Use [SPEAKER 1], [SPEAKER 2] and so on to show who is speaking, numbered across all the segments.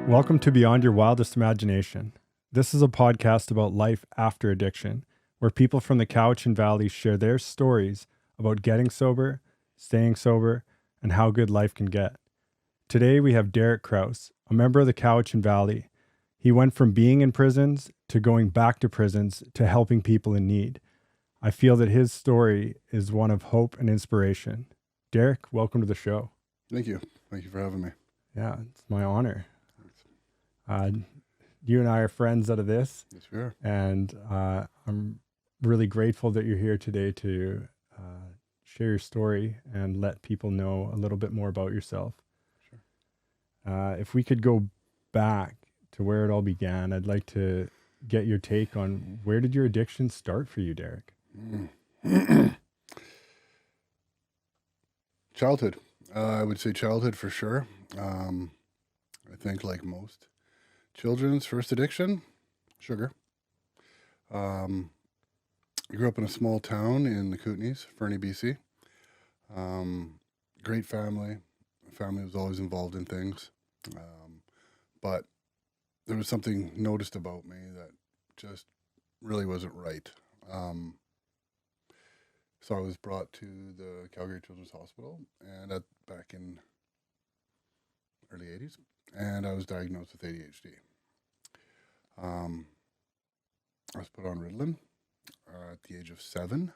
[SPEAKER 1] Welcome to Beyond Your Wildest Imagination. This is a podcast about life after addiction, where people from the Cowichan Valley share their stories about getting sober, staying sober, and how good life can get. Today we have Derek Krause, a member of the Cowichan Valley. He went from being in prisons to going back to prisons to helping people in need. I feel that his story is one of hope and inspiration. Derek, welcome to the show.
[SPEAKER 2] Thank you. Thank you for having me.
[SPEAKER 1] Yeah, it's my honor. You and I are friends out of this.
[SPEAKER 2] Yes, we are.
[SPEAKER 1] And I'm really grateful that you're here today to share your story and let people know a little bit more about yourself. Sure. If we could go back to where it all began, I'd like to get your take on where did your addiction start for you, Derek?
[SPEAKER 2] Childhood. I would say childhood for sure. I think like most children's first addiction, sugar. I grew up in a small town in the Kootenays, Fernie, BC. Great family. My family was always involved in things. But there was something noticed about me that just really wasn't right. So I was brought to the Calgary Children's Hospital and back in early 80s, and I was diagnosed with ADHD. I was put on Ritalin at the age of 7,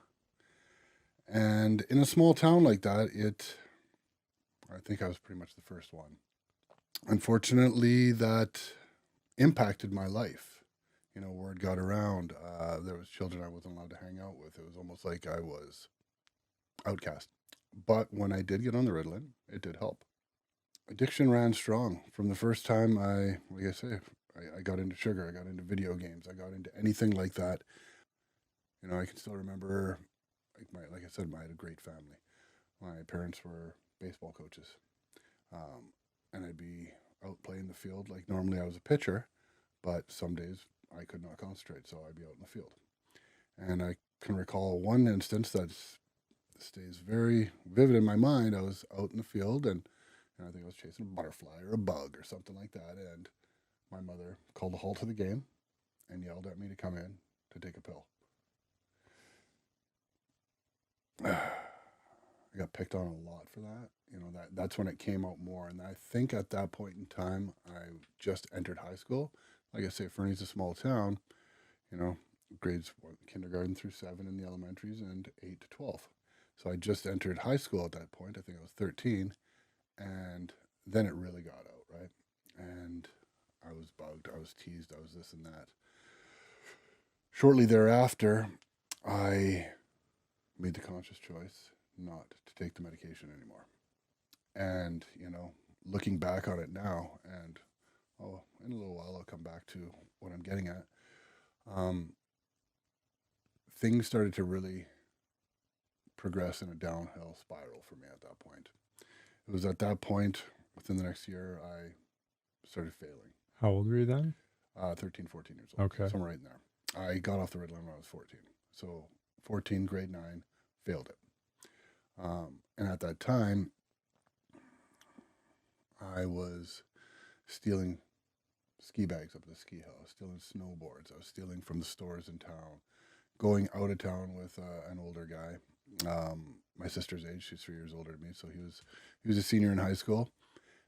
[SPEAKER 2] and in a small town like that, I think I was pretty much the first one. Unfortunately, that impacted my life. You know, word got around. There was children I wasn't allowed to hang out with. It was almost like I was outcast. But when I did get on the Ritalin, it did help. Addiction ran strong from the first time I got into sugar. I got into video games. I got into anything like that. You know, I can still remember, like I said, I had a great family. My parents were baseball coaches. And I'd be out playing the field. Like normally I was a pitcher, but some days I could not concentrate, so I'd be out in the field. And I can recall one instance that stays very vivid in my mind. I was out in the field, and I think I was chasing a butterfly or a bug or something like that, and my mother called a halt to the game and yelled at me to come in to take a pill. I got picked on a lot for that. You know, that's when it came out more. And I think at that point in time, I just entered high school. Like I say, Fernie's a small town, you know, grades kindergarten through 7 in the elementaries and 8 to 12. So I just entered high school at that point. I think I was 13. And then it really got out, right? And I was bugged. I was teased. I was this and that. Shortly thereafter, I made the conscious choice not to take the medication anymore. And, you know, looking back on it now, and in a little while I'll come back to what I'm getting at, things started to really progress in a downhill spiral for me at that point. It was at that point, within the next year, I started failing.
[SPEAKER 1] How old were you then?
[SPEAKER 2] 13, 14 years old.
[SPEAKER 1] Okay.
[SPEAKER 2] Somewhere right in there. I got off the Ritalin when I was 14. So 14, grade 9, failed it. And at that time, I was stealing ski bags up at the ski hill. I was stealing snowboards. I was stealing from the stores in town, going out of town with an older guy, my sister's age. She's 3 years older than me, so he was a senior in high school.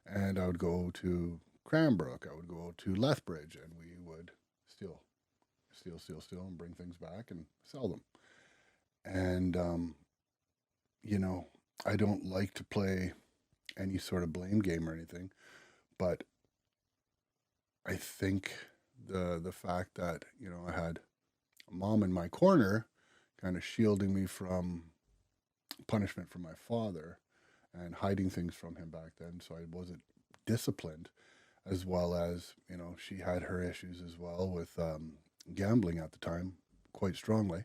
[SPEAKER 2] And I would go to Cranbrook. I would go to Lethbridge, and we would steal, and bring things back and sell them. And you know, I don't like to play any sort of blame game or anything, but I think the fact that, you know, I had a mom in my corner kind of shielding me from punishment from my father and hiding things from him back then, so I wasn't disciplined, as well as, you know, she had her issues as well with gambling at the time quite strongly,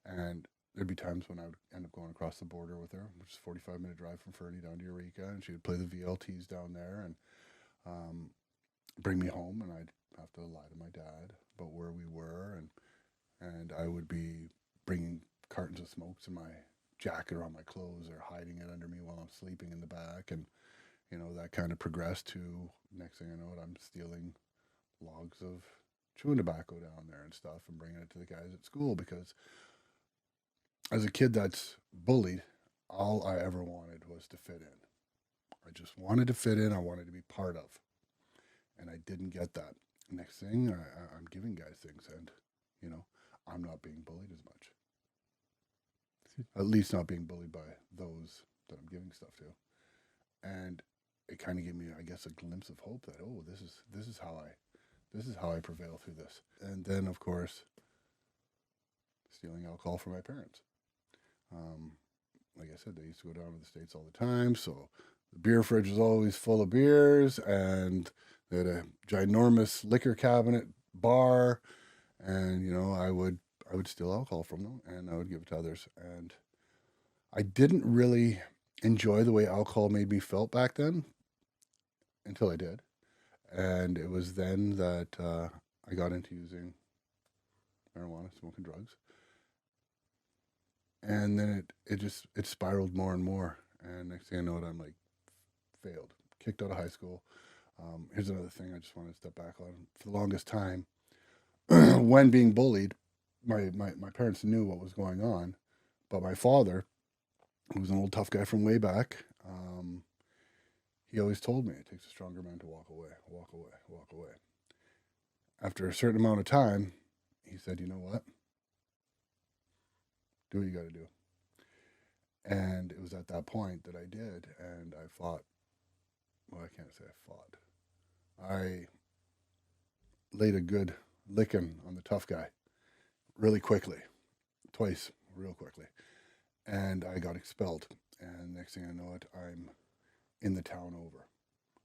[SPEAKER 2] and there'd be times when I would end up going across the border with her, which is a 45-minute drive from Fernie down to Eureka, and she would play the VLTs down there, and bring me home, and I'd have to lie to my dad about where we were, and I would be bringing cartons of smokes in my jacket or on my clothes or hiding it under me while I'm sleeping in the back. And, that kind of progressed to, next thing I know it, I'm stealing logs of chewing tobacco down there and stuff and bringing it to the guys at school, because as a kid that's bullied, all I ever wanted was to fit in. I just wanted to fit in. I wanted to be part of. And I didn't get that. Next thing, I'm giving guys things, and, I'm not being bullied as much. At least not being bullied by those that I'm giving stuff to. And it kind of gave me, I guess, a glimpse of hope that, this is how I prevail through this. And then, of course, stealing alcohol from my parents. Like I said, they used to go down to the States all the time, so the beer fridge was always full of beers, and they had a ginormous liquor cabinet bar, and I would steal alcohol from them, and I would give it to others. And I didn't really enjoy the way alcohol made me felt back then until I did. And it was then that I got into using marijuana, smoking drugs. And then it spiraled more and more. And next thing I know it, I'm like, failed, kicked out of high school. Here's another thing I just want to step back on. For the longest time, when being bullied, my parents knew what was going on, but my father, who was an old tough guy from way back, he always told me, it takes a stronger man to walk away, walk away, walk away. After a certain amount of time, he said, you know what? Do what you got to do. And it was at that point that I did, and I fought. Well, I can't say I fought. I laid a good licking on the tough guy really quickly, twice, real quickly. And I got expelled. And next thing I know it, I'm in the town over.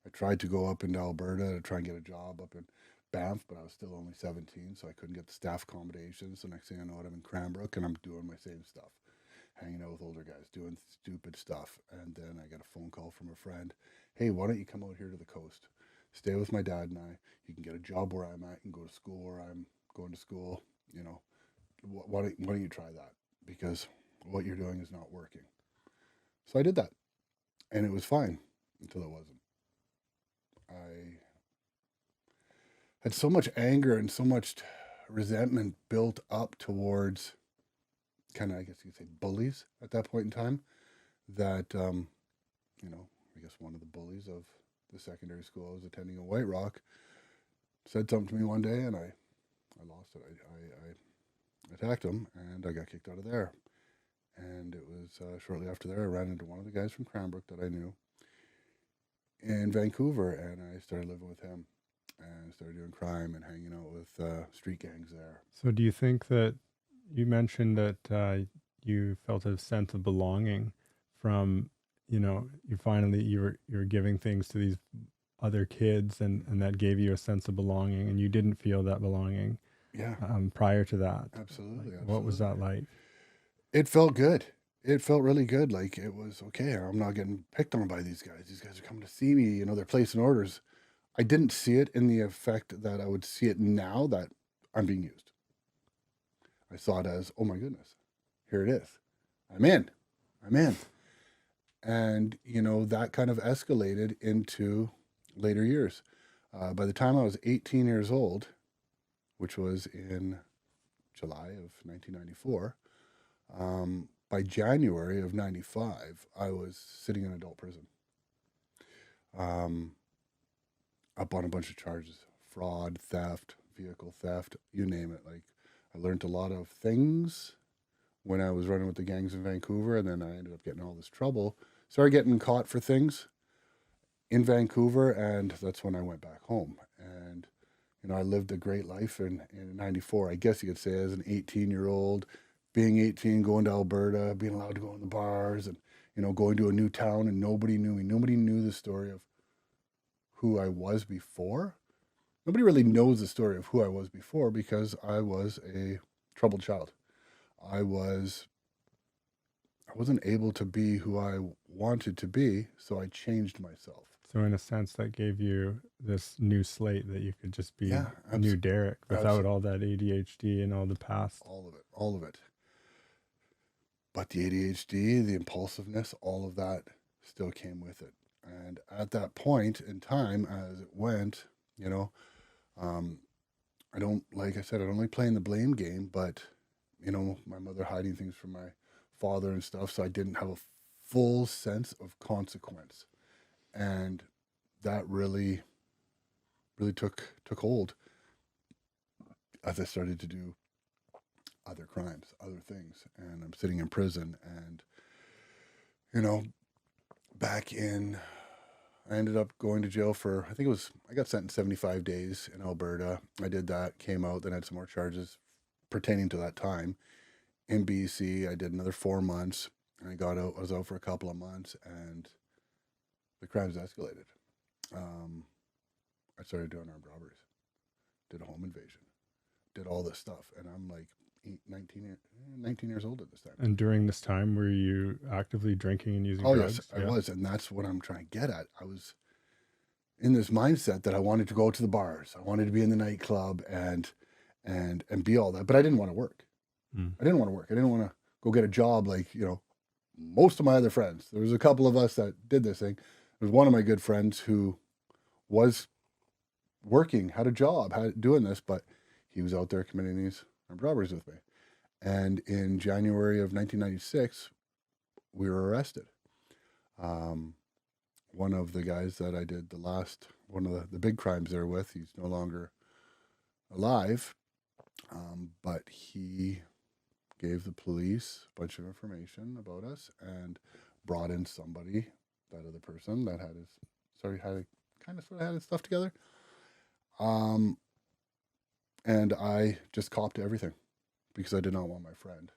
[SPEAKER 2] I tried to go up into Alberta to try and get a job up in Banff, but I was still only 17, so I couldn't get the staff accommodations. So next thing I know it, I'm in Cranbrook, and I'm doing my same stuff, hanging out with older guys, doing stupid stuff. And then I got a phone call from a friend. Hey, why don't you come out here to the coast? Stay with my dad and I. You can get a job where I'm at. You can go to school where I'm going to school. Why don't you try that? Because what you're doing is not working. So I did that. And it was fine until it wasn't. I had so much anger and so much resentment built up towards kind of, I guess you could say, bullies at that point in time, that, I guess one of the bullies of the secondary school I was attending in White Rock said something to me one day, and I lost it. I attacked him, and I got kicked out of there. And it was shortly after there, I ran into one of the guys from Cranbrook that I knew in Vancouver, and I started living with him and started doing crime and hanging out with street gangs there.
[SPEAKER 1] So do you think that you mentioned that you felt a sense of belonging from, you were giving things to these other kids, and that gave you a sense of belonging, and you didn't feel that belonging prior to that?
[SPEAKER 2] Absolutely.
[SPEAKER 1] What was that like?
[SPEAKER 2] It felt good. It felt really good. Like, it was okay. I'm not getting picked on by these guys. These guys are coming to see me. They're placing orders. I didn't see it in the effect that I would see it now that I'm being used. I saw it as, oh my goodness, here it is. I'm in. And, that kind of escalated into later years. By the time I was 18 years old, which was in July of 1994, by January of 95, I was sitting in adult prison. Up on a bunch of charges: fraud, theft, vehicle theft, you name it. Like, I learned a lot of things when I was running with the gangs in Vancouver, and then I ended up getting all this trouble. Started getting caught for things in Vancouver, and that's when I went back home. And, I lived a great life in 94, I guess you could say, as an 18-year-old, being 18, going to Alberta, being allowed to go in the bars, and, going to a new town, and nobody knew me. Nobody knew the story of who I was before. Nobody really knows the story of who I was before, because I was a troubled child. I wasn't able to be who I wanted to be, so I changed myself.
[SPEAKER 1] So in a sense, that gave you this new slate that you could just be
[SPEAKER 2] Yeah,
[SPEAKER 1] new Derek without
[SPEAKER 2] absolutely.
[SPEAKER 1] all that ADHD and all the past.
[SPEAKER 2] All of it. But the ADHD, the impulsiveness, all of that still came with it. And at that point in time, as it went, you know, um, I don't, like I said, I don't like playing the blame game, but, you know, my mother hiding things from my father and stuff. So I didn't have a full sense of consequence. And that really, really took hold as I started to do other crimes, other things. And I'm sitting in prison. And, you know, I ended up going to jail for, I got sentenced 75 days in Alberta. I did that, came out, then had some more charges pertaining to that time. In BC, I did another 4 months. And I got out, I was out for a couple of months, and the crimes escalated. I started doing armed robberies, did a home invasion, did all this stuff. And I'm like 19 years old at this time.
[SPEAKER 1] And during this time, were you actively drinking and using
[SPEAKER 2] Oh,
[SPEAKER 1] drugs?
[SPEAKER 2] yes, I was. And that's what I'm trying to get at. I was in this mindset that I wanted to go to the bars. I wanted to be in the nightclub and be all that. But I didn't want to work. I didn't want to work. I didn't want to go get a job like, you know, most of my other friends. There was a couple of us that did this thing. There was one of my good friends who was working, had a job, doing this, but he was out there committing these armed robberies with me. And in January of 1996, we were arrested. One of the guys that I did one of the big crimes there with, he's no longer alive, but he gave the police a bunch of information about us and brought in somebody, that other person that had had his stuff together. And I just copped everything because I did not want my friend,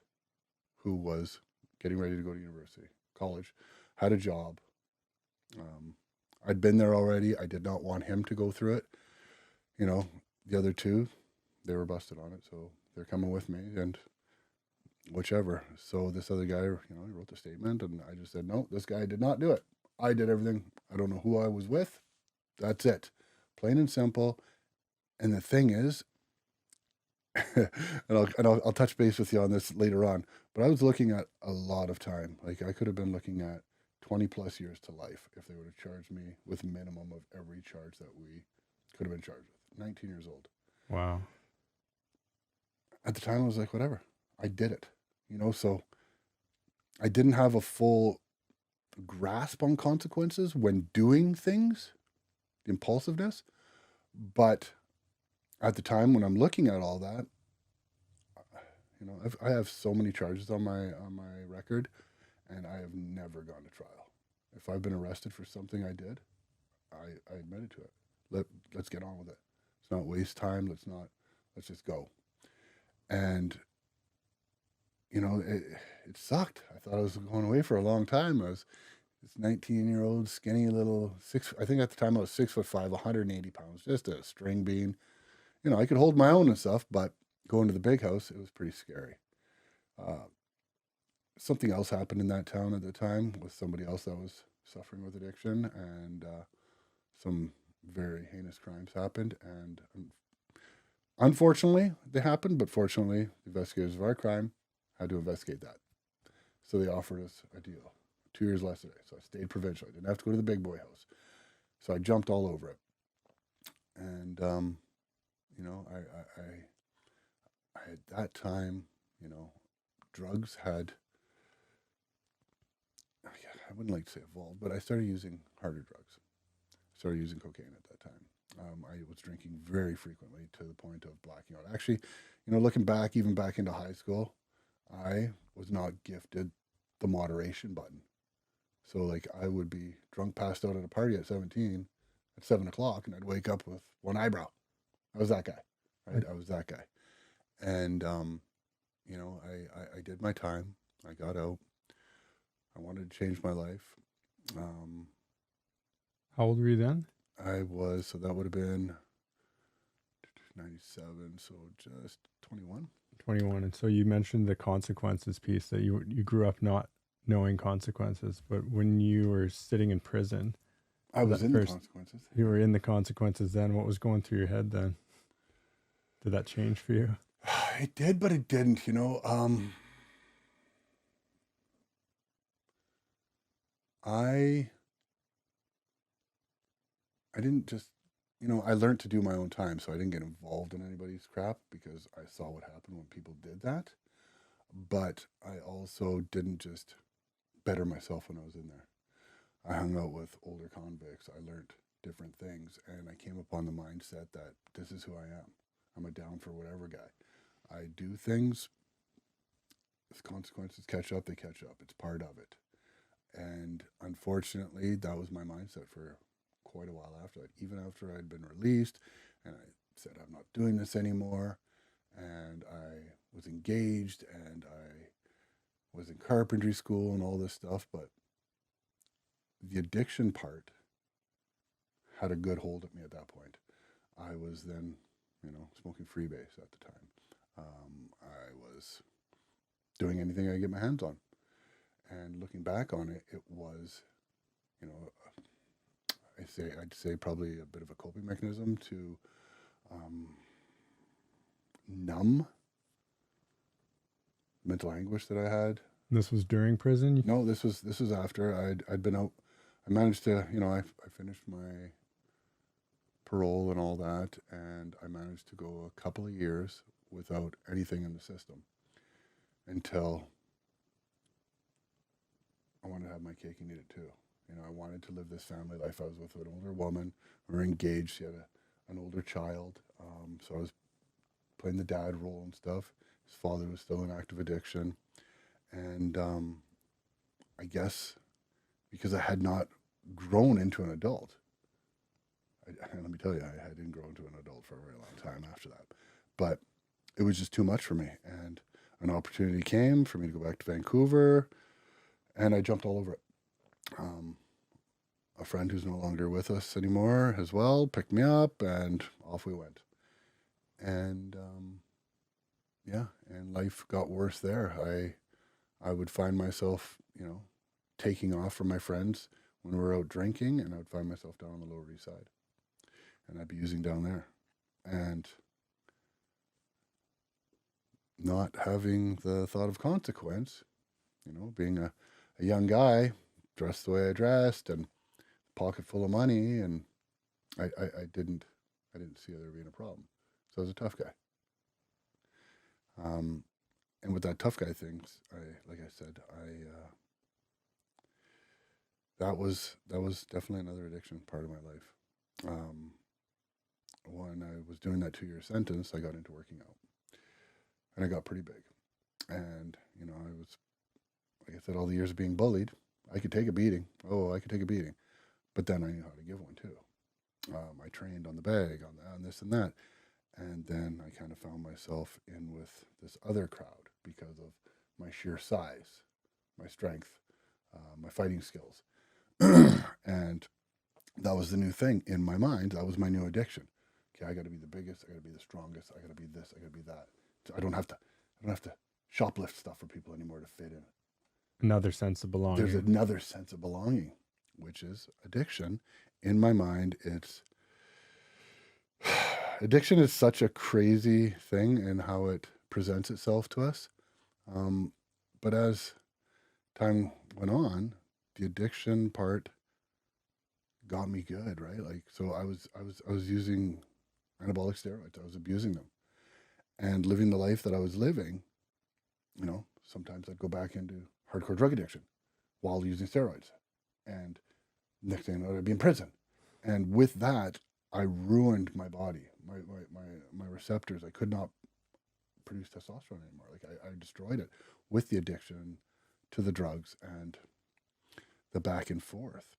[SPEAKER 2] who was getting ready to go to university, college, had a job. I'd been there already. I did not want him to go through it. You know, the other two, they were busted on it, so they're coming with me and whichever. So this other guy, you know, he wrote the statement, and I just said, no, this guy did not do it. I did everything. I don't know who I was with. That's it. Plain and simple. And the thing is, and I'll touch base with you on this later on, but I was looking at a lot of time. Like, I could have been looking at 20 plus years to life if they would have charged me with minimum of every charge that we could have been charged with. 19 years old.
[SPEAKER 1] Wow.
[SPEAKER 2] At the time, I was like, whatever. I did it. You know, so I didn't have a full grasp on consequences when doing things, the impulsiveness. But at the time when I'm looking at all that, you know, I have so many charges on my record, and I have never gone to trial. If I've been arrested for something I did, I admitted to it. Let's get on with it. Let's not waste time. Let's just go. And, you know, it sucked. I thought I was going away for a long time. I was this 19-year-old skinny little I think at the time I was 6'5", 180 pounds, just a string bean. You know, I could hold my own and stuff, but going to the big house, it was pretty scary. Something else happened in that town at the time with somebody else that was suffering with addiction, and some very heinous crimes happened. And unfortunately, they happened, but fortunately, the investigators of our crime had to investigate that. So they offered us a deal, 2 years less today. So I stayed provincial. I didn't have to go to the big boy house. So I jumped all over it. And, you know, I at that time, you know, drugs had, I wouldn't like to say evolved, but I started using harder drugs. I started using cocaine at that time. I was drinking very frequently to the point of blacking out. Actually, you know, looking back, even back into high school, I was not gifted the moderation button. So, like, I would be drunk, passed out at a party at 17 at 7 o'clock, and I'd wake up with one eyebrow. I was that guy, right? I was that guy. And, you know, I did my time. I got out. I wanted to change my life.
[SPEAKER 1] How old were you then?
[SPEAKER 2] So that would have been 97, so just 21.
[SPEAKER 1] 21. And so you mentioned the consequences piece, that you grew up not knowing consequences, but when you were sitting in prison,
[SPEAKER 2] I was in the
[SPEAKER 1] first,
[SPEAKER 2] consequences.
[SPEAKER 1] you were in the consequences then. What was going through your head then? Did that change for you?
[SPEAKER 2] It did, but it didn't, I didn't just, I learned to do my own time, so I didn't get involved in anybody's crap because I saw what happened when people did that. But I also didn't just better myself when I was in there. I hung out with older convicts. I learned different things, and I came upon the mindset that this is who I am. I'm a down for whatever guy. I do things. If consequences catch up, they catch up. It's part of it. And unfortunately, that was my mindset for quite a while after that. Even after I'd been released, and I said, I'm not doing this anymore. And I was engaged, and I was in carpentry school and all this stuff. But the addiction part had a good hold at me at that point. I was then, smoking freebase at the time. I was doing anything I could get my hands on. And looking back on it, it was, I'd say probably a bit of a coping mechanism to numb mental anguish that I had.
[SPEAKER 1] This was during prison?
[SPEAKER 2] No, this was after I'd been out. I managed to, I finished my parole and all that, and I managed to go a couple of years without anything in the system until I wanted to have my cake and eat it too. I wanted to live this family life. I was with an older woman. We were engaged. She had an older child. So I was playing the dad role and stuff. His father was still in active addiction. And I guess because I had not grown into an adult, let me tell you, I didn't grow into an adult for a very long time after that. But it was just too much for me. And an opportunity came for me to go back to Vancouver, and I jumped all over it. A friend who's no longer with us anymore as well picked me up, and off we went. And and life got worse there. I would find myself, taking off from my friends when we were out drinking, and I would find myself down on the Lower East Side, and I'd be using down there, and not having the thought of consequence, being a young guy, dressed the way I dressed, and pocket full of money, and I didn't see there being a problem. So I was a tough guy. And with that tough guy things, like I said, that was definitely another addiction part of my life. When I was doing that 2-year sentence, I got into working out, and I got pretty big. And I was, like I said, all the years of being bullied, I could take a beating. Oh, I could take a beating, but then I knew how to give one too. I trained on the bag, on this and that. And then I kind of found myself in with this other crowd because of my sheer size, my strength, my fighting skills. And that was the new thing in my mind. That was my new addiction. Okay, I got to be the biggest. I got to be the strongest. I got to be this. I got to be that. So I don't have to shoplift stuff for people anymore to fit in.
[SPEAKER 1] Another sense of belonging.
[SPEAKER 2] There's another sense of belonging, which is addiction. In my mind, addiction is such a crazy thing in how it presents itself to us. But as time went on, the addiction part got me good, right? Like, so I was using anabolic steroids. I was abusing them and living the life that I was living. Sometimes I'd go back into hardcore drug addiction while using steroids. And next thing I know, I'd be in prison. And with that, I ruined my body, my receptors. I could not produce testosterone anymore. Like I destroyed it with the addiction to the drugs and the back and forth.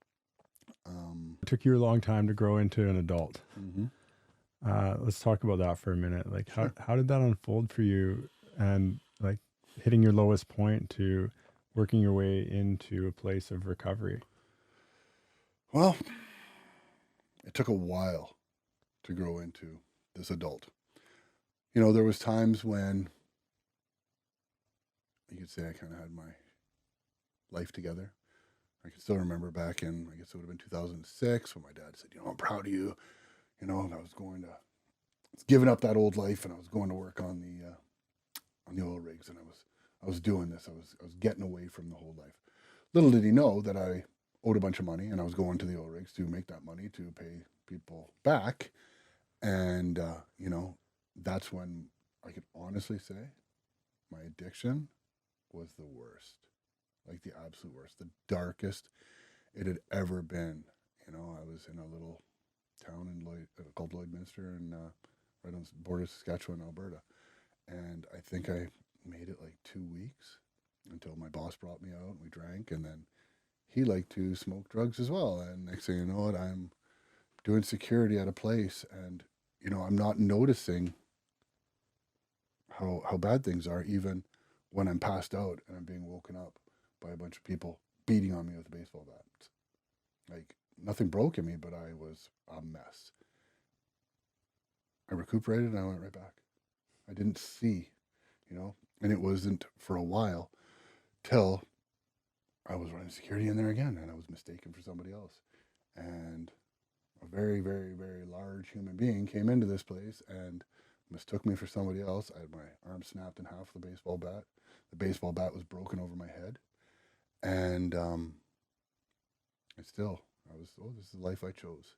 [SPEAKER 1] It took you a long time to grow into an adult.
[SPEAKER 2] Mm-hmm.
[SPEAKER 1] Let's talk about that for a minute. Like
[SPEAKER 2] Sure.
[SPEAKER 1] how did that unfold for you, and like hitting your lowest point to working your way into a place of recovery?
[SPEAKER 2] Well, it took a while to grow into this adult. There was times when you could say I kind of had my life together. I can still remember back in, I guess it would have been 2006, when my dad said, I'm proud of you. And I was giving up that old life, and I was going to work on the oil rigs, and I was doing this. I was getting away from the whole life. Little did he know that I owed a bunch of money, and I was going to the oil rigs to make that money to pay people back. And, that's when I could honestly say my addiction was the worst, like the absolute worst, the darkest it had ever been. I was in a little town called Lloydminster, and right on the border of Saskatchewan, Alberta. And I think I made it like 2 weeks until my boss brought me out and we drank. And then he liked to smoke drugs as well. And next thing you know it, I'm doing security at a place, and I'm not noticing how bad things are, even when I'm passed out and I'm being woken up by a bunch of people beating on me with a baseball bat. Like, nothing broke in me, but I was a mess. I recuperated and I went right back. I didn't see, and it wasn't for a while till I was running security in there again, and I was mistaken for somebody else. And a very, very, very large human being came into this place and mistook me for somebody else. I had my arm snapped in half with a baseball bat. The baseball bat was broken over my head. And I was, this is the life I chose.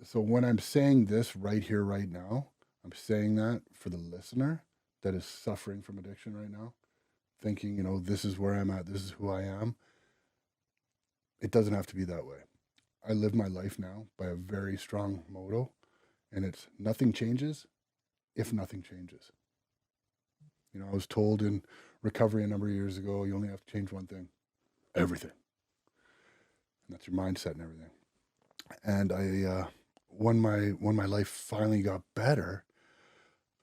[SPEAKER 2] So when I'm saying this right here, right now, I'm saying that for the listener that is suffering from addiction right now, thinking, this is where I'm at, this is who I am. It doesn't have to be that way. I live my life now by a very strong motto, and it's nothing changes if nothing changes. I was told in recovery a number of years ago, you only have to change one thing, everything. And that's your mindset and everything. And when my life finally got better,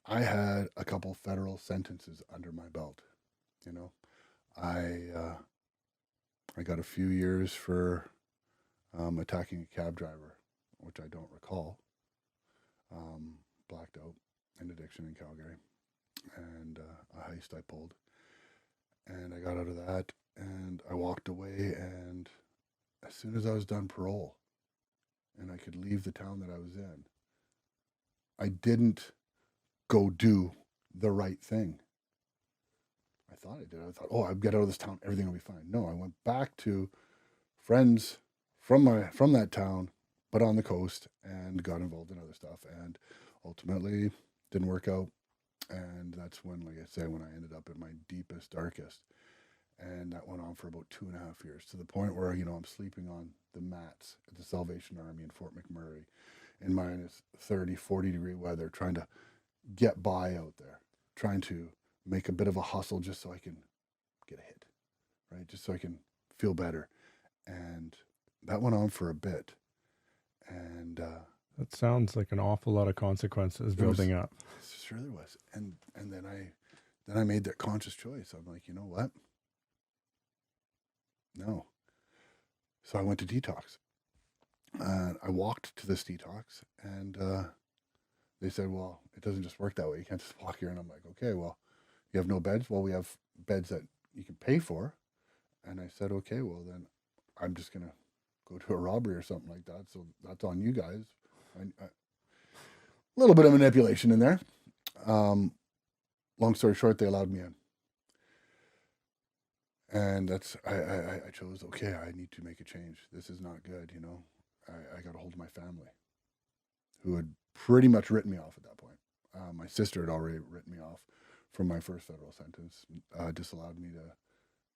[SPEAKER 2] I had a couple federal sentences under my belt. I got a few years for attacking a cab driver, which I don't recall. Blacked out in addiction in Calgary, and a heist I pulled. And I got out of that, and I walked away, and as soon as I was done parole and I could leave the town that I was in, I didn't go do the right thing. I thought I did. I thought, I'll get out of this town, everything will be fine. No, I went back to friends from that town, but on the coast, and got involved in other stuff, and ultimately didn't work out. And that's when, like I say, when I ended up in my deepest, darkest. And that went on for about 2.5 years, to the point where, I'm sleeping on the mats at the Salvation Army in Fort McMurray in minus 30, 40 degree weather, trying to get by out there, trying to make a bit of a hustle just so I can get a hit, right? Just so I can feel better. And that went on for a bit. And
[SPEAKER 1] that sounds like an awful lot of consequences building up.
[SPEAKER 2] Sure there was. And then I made that conscious choice. I'm like, you know what? No. So I went to detox. I walked to this detox, and they said, well, it doesn't just work that way. You can't just walk here. And I'm like, okay, well, you have no beds? Well, we have beds that you can pay for. And I said, okay, well, then I'm just going to go to a robbery or something like that. So that's on you guys. A little bit of manipulation in there. Long story short, they allowed me in. And I chose, okay, I need to make a change. This is not good, I got a hold of my family, who had pretty much written me off at that point. My sister had already written me off from my first federal sentence, disallowed me to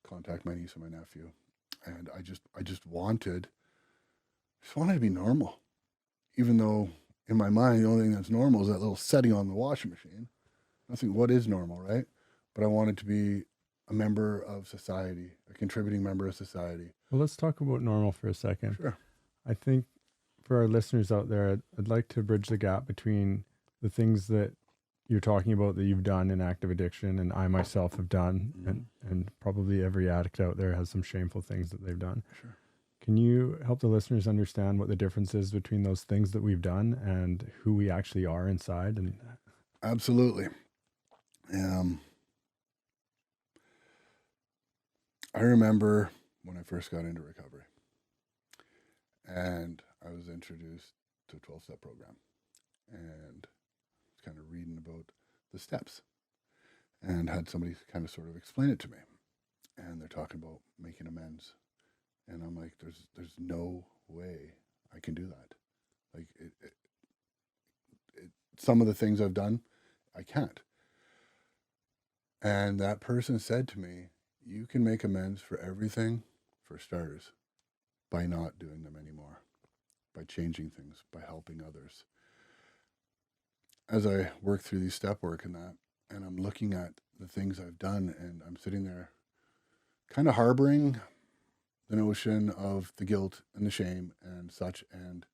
[SPEAKER 2] contact my niece and my nephew. And I just wanted to be normal. Even though in my mind, the only thing that's normal is that little setting on the washing machine. I think, what is normal, right? But I wanted to be a member of society, a contributing member of society.
[SPEAKER 1] Well, let's talk about normal for a second.
[SPEAKER 2] Sure.
[SPEAKER 1] I think for our listeners out there, I'd like to bridge the gap between the things that you're talking about that you've done in active addiction, and I myself have done, and probably every addict out there has some shameful things that they've done.
[SPEAKER 2] Sure.
[SPEAKER 1] Can you help the listeners understand what the difference is between those things that we've done and who we actually are inside? And
[SPEAKER 2] absolutely. I remember when I first got into recovery. And I was introduced to a 12-step program and kind of reading about the steps and had somebody kind of sort of explain it to me. And they're talking about making amends. And I'm like, there's no way I can do that. Like some of the things I've done, I can't. And that person said to me, you can make amends for everything, for starters, by not doing them anymore, by changing things, by helping others. As I work through these step work and that, and I'm looking at the things I've done, and I'm sitting there kind of harboring the notion of the guilt and the shame and such, and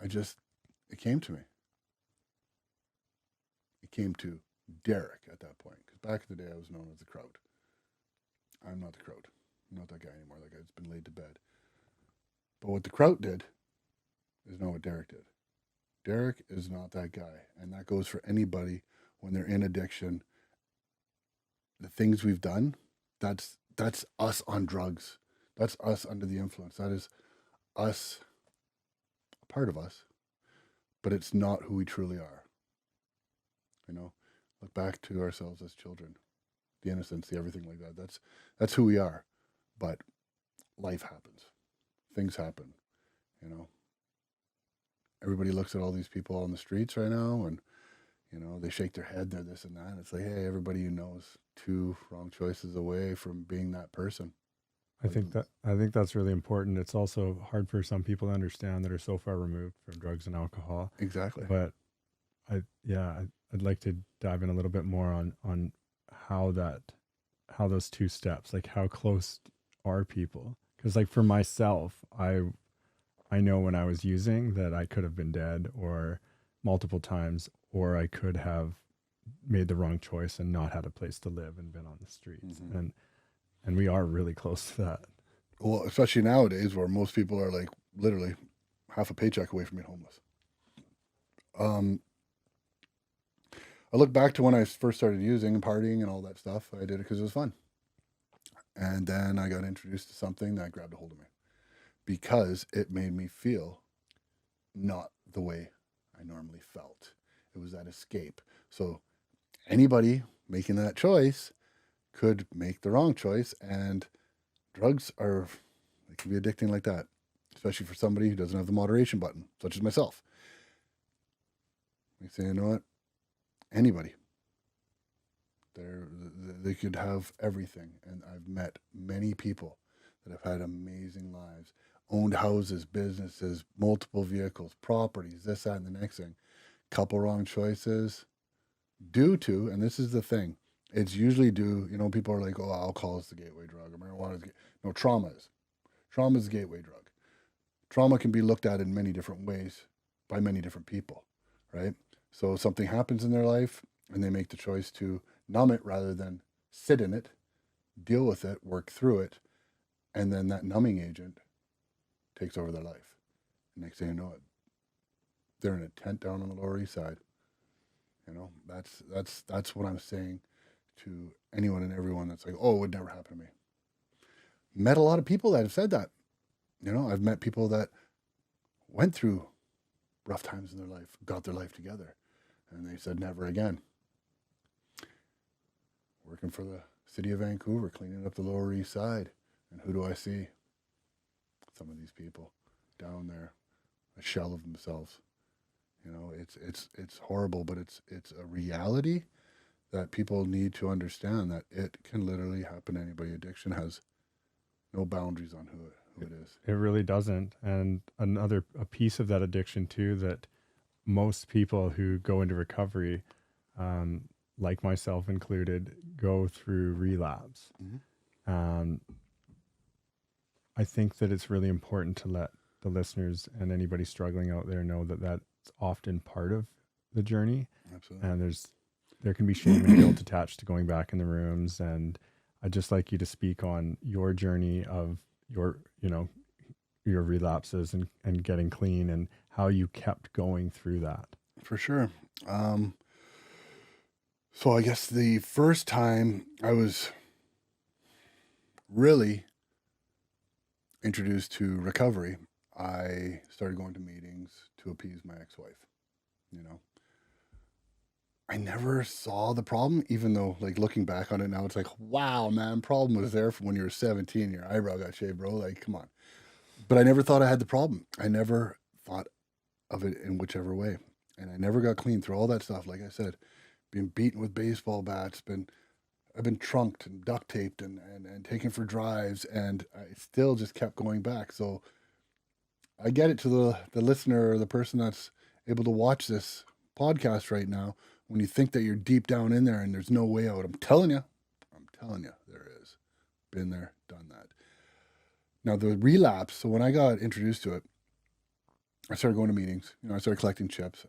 [SPEAKER 2] it came to me. It came to Derek at that point, because back in the day I was known as the Kraut. I'm not the Kraut. I'm not that guy anymore. That guy's been laid to bed. But what the Kraut did is not what Derek did. Derek is not that guy. And that goes for anybody when they're in addiction. The things we've done, that's us on drugs. That's us under the influence. That is us, a part of us, but it's not who we truly are. You know, look back to ourselves as children, the innocence, the everything like that. That's who we are. But life happens. Things happen, you know. Everybody looks at all these people on the streets right now and, you know, they shake their head, they're this and that. And it's like, hey, everybody you know is 2 wrong choices away from being that person.
[SPEAKER 1] I think that's really important. It's also hard for some people to understand that are so far removed from drugs and alcohol.
[SPEAKER 2] Exactly.
[SPEAKER 1] But I'd like to dive in a little bit more on how those 2 steps, like how close are people? Because like for myself, I know when I was using that I could have been dead or multiple times, or I could have made the wrong choice and not had a place to live and been on the streets.
[SPEAKER 2] Mm-hmm.
[SPEAKER 1] And we are really close to that.
[SPEAKER 2] Well, especially nowadays where most people are like literally half a paycheck away from being homeless. I look back to when I first started using and partying and all that stuff. I did it because it was fun. And then I got introduced to something that grabbed a hold of me because it made me feel not the way I normally felt. It was that escape. So anybody making that choice could make the wrong choice, and drugs they can be addicting like that, especially for somebody who doesn't have the moderation button, such as myself. They say, you know what? Anybody. They could have everything. And I've met many people that have had amazing lives, owned houses, businesses, multiple vehicles, properties, this, that, and the next thing. Couple wrong choices due to, and this is the thing, it's usually due, you know, people are like, oh, alcohol is the gateway drug, or marijuana is no, trauma is. Trauma is the gateway drug. Trauma can be looked at in many different ways by many different people, right? So something happens in their life and they make the choice to numb it rather than sit in it, deal with it, work through it, and then that numbing agent takes over their life. And next thing you know it, they're in a tent down on the Lower East Side. You know, that's what I'm saying to anyone and everyone that's like, oh, it would never happen to me. Met a lot of people that have said that. You know, I've met people that went through rough times in their life, got their life together, and they said never again. Working for the city of Vancouver, cleaning up the Lower East Side, and who do I see? Some of these people down there, a shell of themselves. You know, it's horrible, but it's a reality that people need to understand that it can literally happen to anybody. Addiction has no boundaries on who it is.
[SPEAKER 1] It really doesn't. And a piece of that addiction too, that most people who go into recovery, like myself included, go through relapse.
[SPEAKER 2] Mm-hmm.
[SPEAKER 1] I think that it's really important to let the listeners and anybody struggling out there know that that's often part of the journey.
[SPEAKER 2] Absolutely.
[SPEAKER 1] And there can be shame and guilt attached to going back in the rooms. And I'd just like you to speak on your journey of your relapses and getting clean and how you kept going through that.
[SPEAKER 2] For sure. So I guess the first time I was really introduced to recovery, I started going to meetings to appease my ex-wife. You know, I never saw the problem, even though, like, looking back on it now, it's like, wow, man, problem was there from when you were 17. Your eyebrow got shaved, bro. Like, come on. But I never thought I had the problem. I never thought of it in whichever way. And I never got clean through all that stuff. Like I said, being beaten with baseball bats, I've been trunked and duct taped and taken for drives, and I still just kept going back. So I get it to the listener or the person that's able to watch this podcast right now. When you think that you're deep down in there and there's no way out, I'm telling you, there is. Been there, done that. Now the relapse. So when I got introduced to it, I started going to meetings. You know, I started collecting chips.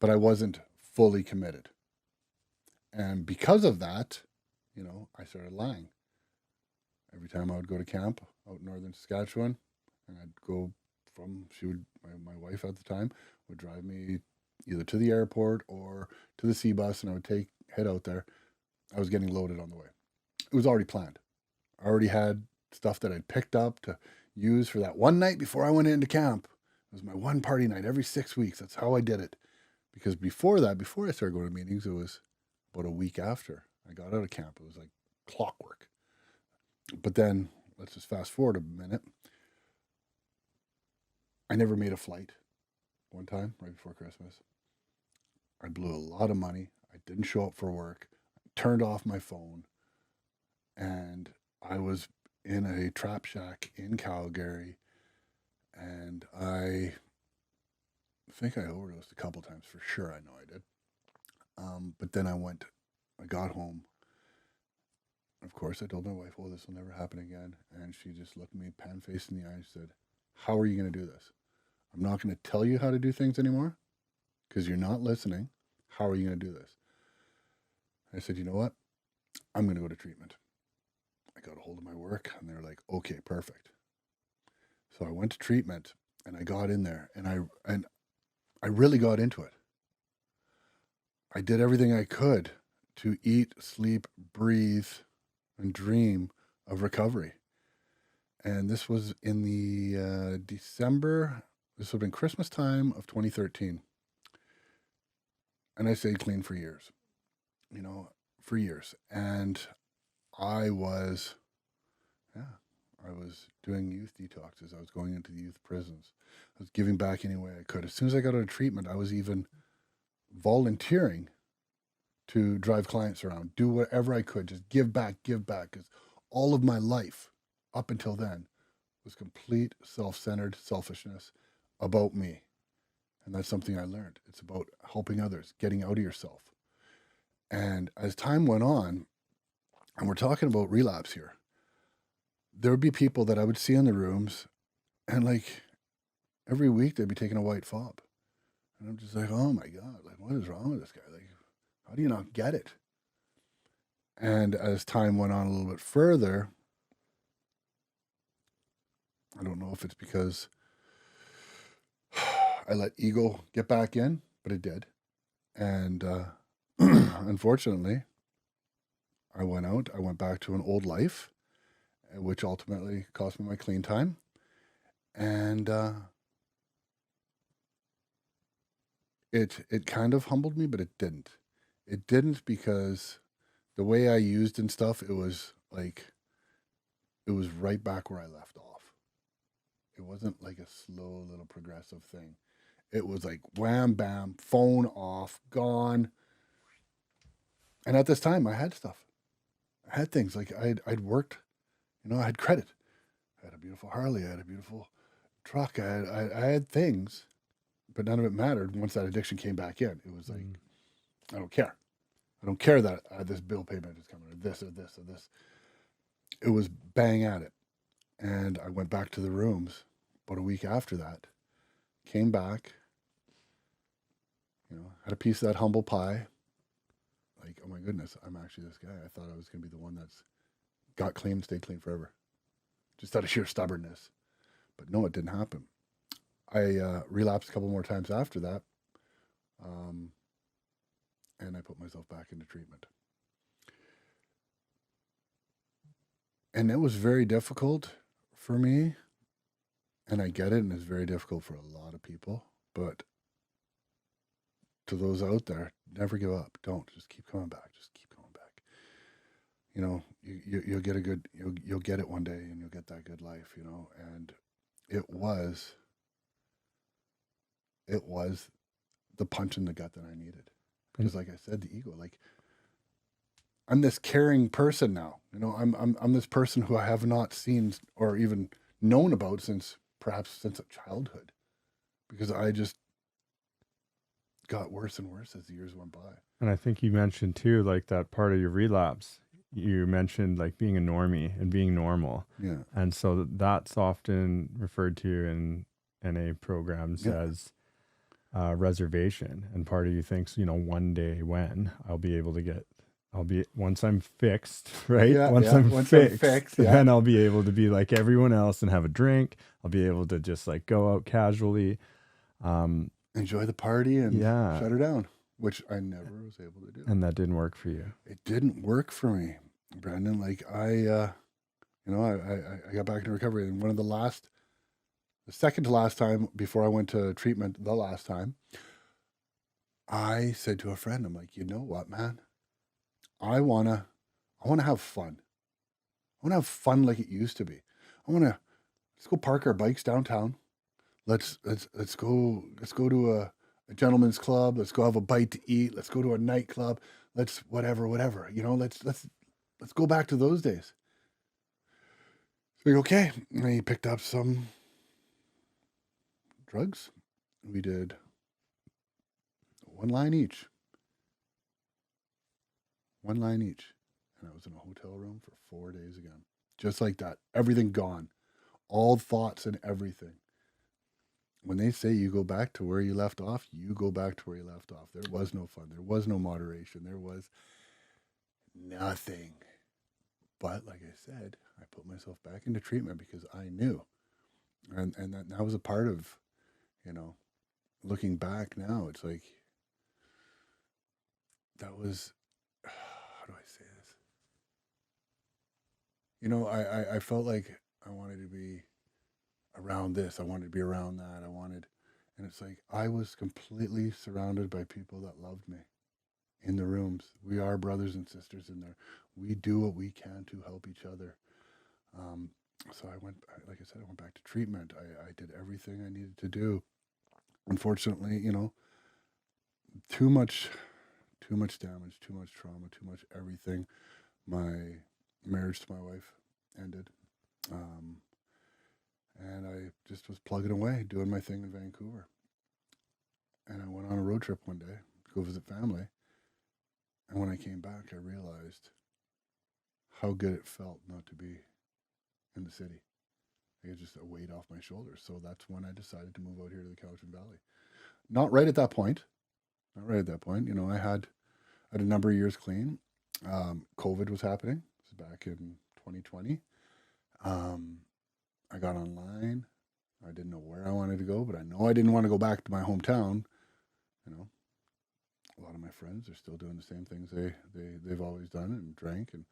[SPEAKER 2] But I wasn't fully committed. And because of that, you know, I started lying. Every time I would go to camp out in northern Saskatchewan, and I'd go my wife at the time would drive me either to the airport or to the sea bus, and I would head out there. I was getting loaded on the way. It was already planned. I already had stuff that I'd picked up to use for that one night before I went into camp. It was my one party night every 6 weeks. That's how I did it. Because before I started going to meetings, it was about a week after I got out of camp. It was like clockwork. But then, let's just fast forward a minute. I never made a flight one time right before Christmas. I blew a lot of money. I didn't show up for work. I turned off my phone. And I was in a trap shack in Calgary. And I think I overdosed a couple times for sure. I know I did. But then I got home. Of course, I told my wife, "Oh, this will never happen again." And she just looked me pan-faced in the eye and said, "How are you going to do this? I'm not going to tell you how to do things anymore because you're not listening. How are you going to do this?" I said, "You know what? I'm going to go to treatment." I got a hold of my work and they were like, "Okay, perfect." So I went to treatment and I got in there and I really got into it. I did everything I could to eat, sleep, breathe, and dream of recovery. And this was in the December, this would have been Christmas time of 2013. And I stayed clean for years, you know, for years. And I was doing youth detoxes. I was going into the youth prisons. I was giving back any way I could. As soon as I got out of treatment, I was even volunteering to drive clients around, do whatever I could, just give back, because all of my life up until then was complete self-centered selfishness about me. And that's something I learned. It's about helping others, getting out of yourself. And as time went on, and we're talking about relapse here, there would be people that I would see in the rooms, and like every week they'd be taking a white fob. And I'm just like, oh my God, like what is wrong with this guy? Like, how do you not get it? And as time went on a little bit further, I don't know if it's because I let ego get back in, but it did. And unfortunately, I went back to an old life, which ultimately cost me my clean time. And it kind of humbled me, but it didn't. It didn't because the way I used and stuff, it was right back where I left off. It wasn't like a slow little progressive thing. It was like wham, bam, phone off, gone. And at this time, I had stuff. I had things like I'd worked, you know, I had credit. I had a beautiful Harley. I had a beautiful truck. I had things, but none of it mattered once that addiction came back in. It was like, I don't care. I don't care that this bill payment is coming or this or this or this. It was bang at it. And I went back to the rooms about a week after that, came back, you know, had a piece of that humble pie. Like, oh my goodness, I'm actually this guy. I thought I was going to be the one that's got clean and stayed clean forever. Just out of sheer stubbornness. But no, it didn't happen. I relapsed a couple more times after that. And I put myself back into treatment. And it was very difficult for me, and I get it, and it's very difficult for a lot of people, but to those out there, never give up. Don't. Just keep coming back. Just keep coming back. You know, you'll get you'll get it one day, and you'll get that good life, you know. And it was the punch in the gut that I needed. Because like I said, the ego, like, I'm this caring person now. You know, I'm this person who I have not seen or even known about since childhood, because I just got worse and worse as the years went by.
[SPEAKER 1] And I think you mentioned too, like that part of your relapse, you mentioned like being a normie and being normal.
[SPEAKER 2] Yeah.
[SPEAKER 1] And so that's often referred to in NA programs as reservation. And part of you thinks, you know, one day when once I'm fixed, right? Once I'm fixed, then I'll be able to be like everyone else and have a drink. I'll be able to just like go out casually.
[SPEAKER 2] Enjoy the party and shut her down, which I never was able to do.
[SPEAKER 1] And that didn't work for you.
[SPEAKER 2] It didn't work for me, Brandon. Like I got back into recovery, and the second to last time before I went to treatment, the last time, I said to a friend, I'm like, you know what, man? I wanna have fun. I wanna have fun like it used to be. Let's go park our bikes downtown. Let's go to a gentleman's club. Let's go have a bite to eat. Let's go to a nightclub. Let's whatever. You know, let's go back to those days. So okay. And he picked up some drugs. We did one line each. And I was in a hotel room for 4 days again. Just like that. Everything gone. All thoughts and everything. When they say you go back to where you left off, you go back to where you left off. There was no fun. There was no moderation. There was nothing. But like I said, I put myself back into treatment because I knew. And that was a part of, you know, looking back now, it's like, that was, how do I say this? You know, I felt like I wanted to be around this. I wanted to be around that. And it's like, I was completely surrounded by people that loved me in the rooms. We are brothers and sisters in there. We do what we can to help each other. So I went back to treatment. I did everything I needed to do. Unfortunately, you know, too much damage, too much trauma, too much everything. My marriage to my wife ended. And I just was plugging away, doing my thing in Vancouver. And I went on a road trip one day to go visit family. And when I came back, I realized how good it felt not to be in the city. It was just a weight off my shoulders. So that's when I decided to move out here to the Cowichan Valley. Not right at that point. You know, I had a number of years clean. COVID was happening. This was back in 2020. I got online. I didn't know where I wanted to go, but I know I didn't want to go back to my hometown. You know, a lot of my friends are still doing the same things they've always done and drank and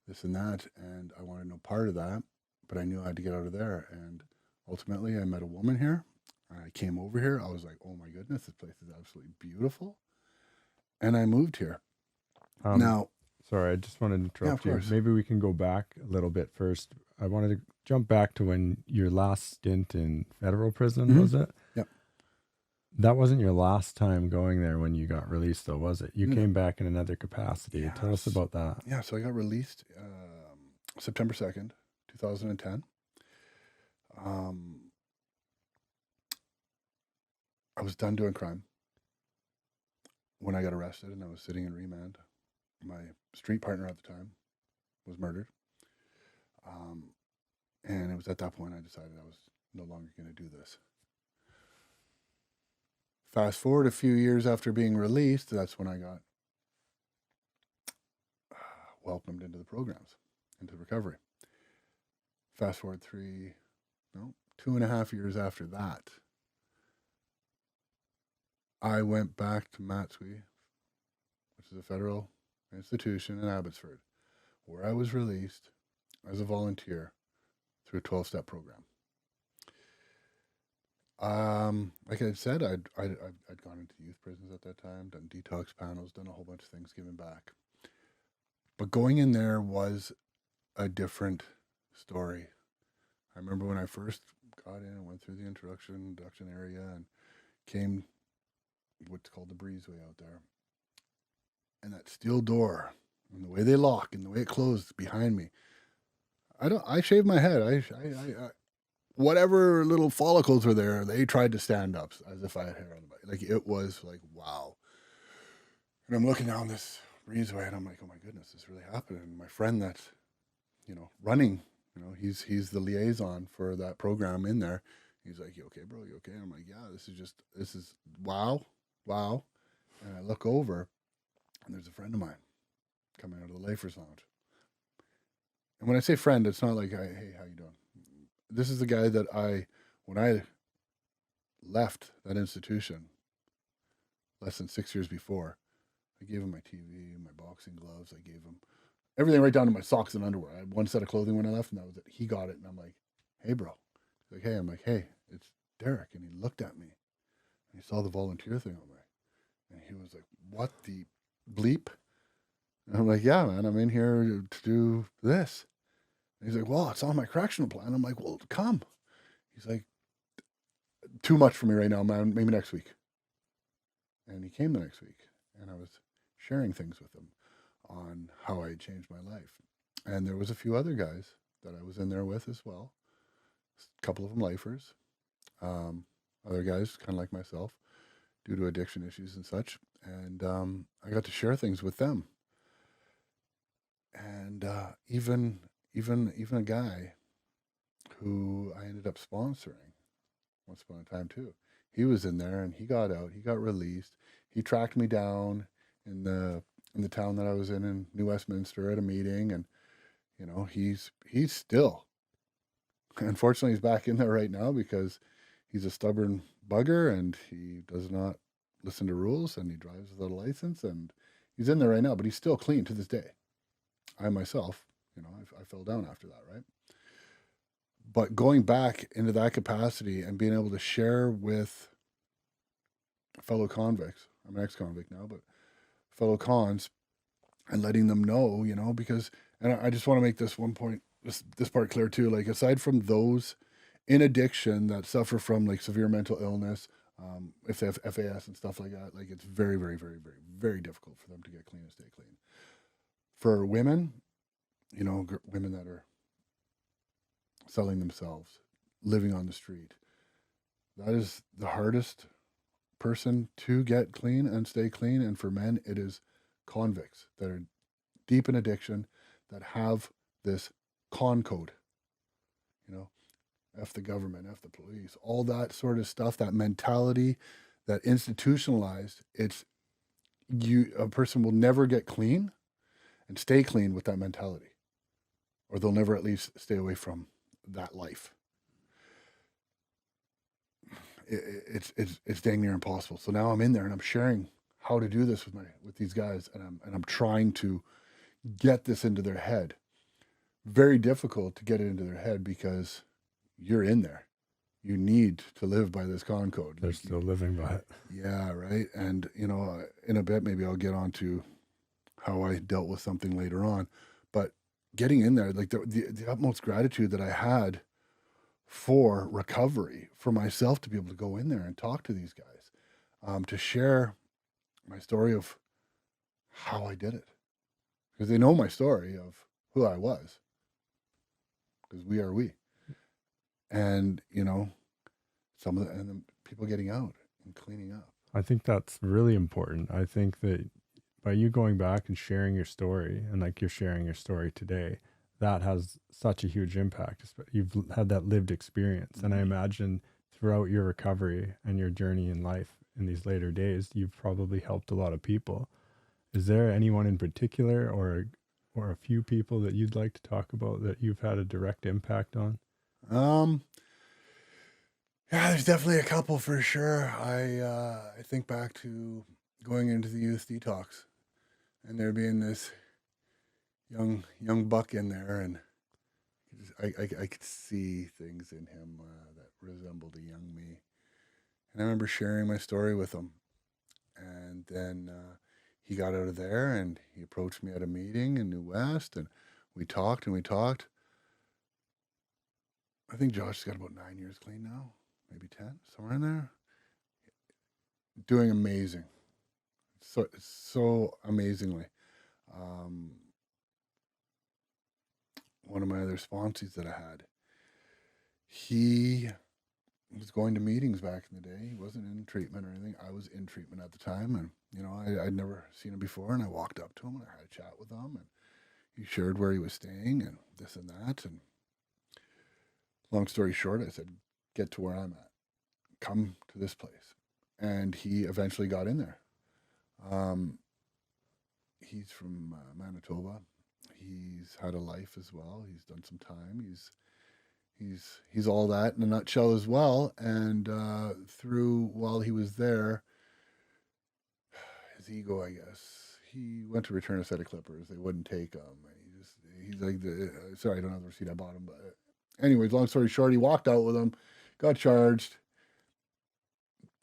[SPEAKER 2] this and that. And I wanted no part of that, but I knew I had to get out of there. And ultimately I met a woman here. I came over here. I was like, oh my goodness, this place is absolutely beautiful. And I moved here. Now,
[SPEAKER 1] sorry, I just wanted to interrupt you.
[SPEAKER 2] Course.
[SPEAKER 1] Maybe we can go back a little bit first. I wanted to jump back to when your last stint in federal prison, was it?
[SPEAKER 2] Yep.
[SPEAKER 1] That wasn't your last time going there when you got released, though, was it? You came back in another capacity. Yes. Tell us about that.
[SPEAKER 2] Yeah, so I got released September 2nd, 2010. I was done doing crime when I got arrested, and I was sitting in remand. My street partner at the time was murdered. And it was at that point I decided I was no longer going to do this. Fast forward a few years after being released, that's when I got welcomed into the programs, into recovery. Fast forward 2.5 years after that, I went back to Matsui, which is a federal institution in Abbotsford, where I was released as a volunteer through a 12-step program. Like I said, I'd gone into youth prisons at that time, done detox panels, done a whole bunch of things, giving back. But going in there was a different story. I remember when I first got in and went through the induction area and came what's called the breezeway out there. And that steel door and the way they lock and the way it closed behind me. I shaved my head. I whatever little follicles were there, they tried to stand up as if I had hair on the body. Like, it was like, wow. And I'm looking down this breezeway and I'm like, oh my goodness, this really happened. And my friend that's, running, he's the liaison for that program in there. He's like, you okay, bro? You okay? I'm like, yeah, this is wow. And I look over and there's a friend of mine coming out of the Lafers Lounge. And when I say friend, it's not like, hey, how you doing? This is the guy that when I left that institution less than 6 years before, I gave him my TV, my boxing gloves. I gave him everything right down to my socks and underwear. I had one set of clothing when I left, and that was it. He got it, and I'm like, hey, bro. He's like, hey. I'm like, hey, it's Derek. And he looked at me, and he saw the volunteer thing on me. And he was like, what the bleep? And I'm like, yeah, man, I'm in here to do this. And he's like, well, it's on my correctional plan. I'm like, well, come. He's like, too much for me right now, man. Maybe next week. And he came the next week, and I was sharing things with him on how I had changed my life. And there was a few other guys that I was in there with as well. A couple of them lifers. Other guys, kind of like myself, due to addiction issues and such. And I got to share things with them. And even a guy who I ended up sponsoring once upon a time too. He was in there and he got out. He got released. He tracked me down in the town that I was in New Westminster at a meeting, and he's still. Unfortunately, he's back in there right now because he's a stubborn bugger and he does not listen to rules and he drives without a license, and he's in there right now, but he's still clean to this day. I myself, I fell down after that, right? But going back into that capacity and being able to share with fellow convicts, I'm an ex-convict now, but fellow cons, and letting them know, because, and I just want to make this one point, this part clear too, like, aside from those in addiction that suffer from like severe mental illness, if they have FAS and stuff like that, like, it's very, very, very, very, very difficult for them to get clean and stay clean. For women, women that are selling themselves, living on the street, that is the hardest person to get clean and stay clean. And for men, it is convicts that are deep in addiction, that have this con code, F the government, F the police, all that sort of stuff, that mentality, that institutionalized, a person will never get clean and stay clean with that mentality, or they'll never at least stay away from that life. It's dang near impossible. So now I'm in there and I'm sharing how to do this with these guys, and I'm trying to get this into their head. Very difficult to get it into their head because you're in there. You need to live by this con code.
[SPEAKER 1] They're still living by it.
[SPEAKER 2] Yeah, right. And in a bit, maybe I'll get on to how I dealt with something later on. But getting in there, like the utmost gratitude that I had for recovery, for myself to be able to go in there and talk to these guys, to share my story of how I did it, because they know my story of who I was, because we are we, and some of the people getting out and cleaning up.
[SPEAKER 1] I think that's really important. I think that by you going back and sharing your story, and like you're sharing your story today, that has such a huge impact. You've had that lived experience. And I imagine throughout your recovery and your journey in life in these later days, you've probably helped a lot of people. Is there anyone in particular or a few people that you'd like to talk about that you've had a direct impact on?
[SPEAKER 2] Yeah, there's definitely a couple for sure. I think back to going into the youth detox and there being this young buck in there, and I could see things in him that resembled a young me. And I remember sharing my story with him. And then he got out of there and he approached me at a meeting in New West, and we talked and we talked. I think Josh's got about 9 years clean now, maybe 10, somewhere in there. Doing amazing. So amazingly. One of my other sponsees that I had, he was going to meetings back in the day. He wasn't in treatment or anything. I was in treatment at the time, and I'd never seen him before, and I walked up to him and I had a chat with him, and he shared where he was staying and this and that. And long story short, I said, get to where I'm at. Come to this place. And he eventually got in there. He's from Manitoba. He's had a life as well. He's done some time. He's all that in a nutshell as well. And while he was there, his ego, I guess, he went to return a set of clippers. They wouldn't take him. And he's like, sorry, I don't have the receipt. I bought them. But anyways, long story short, he walked out with them, got charged,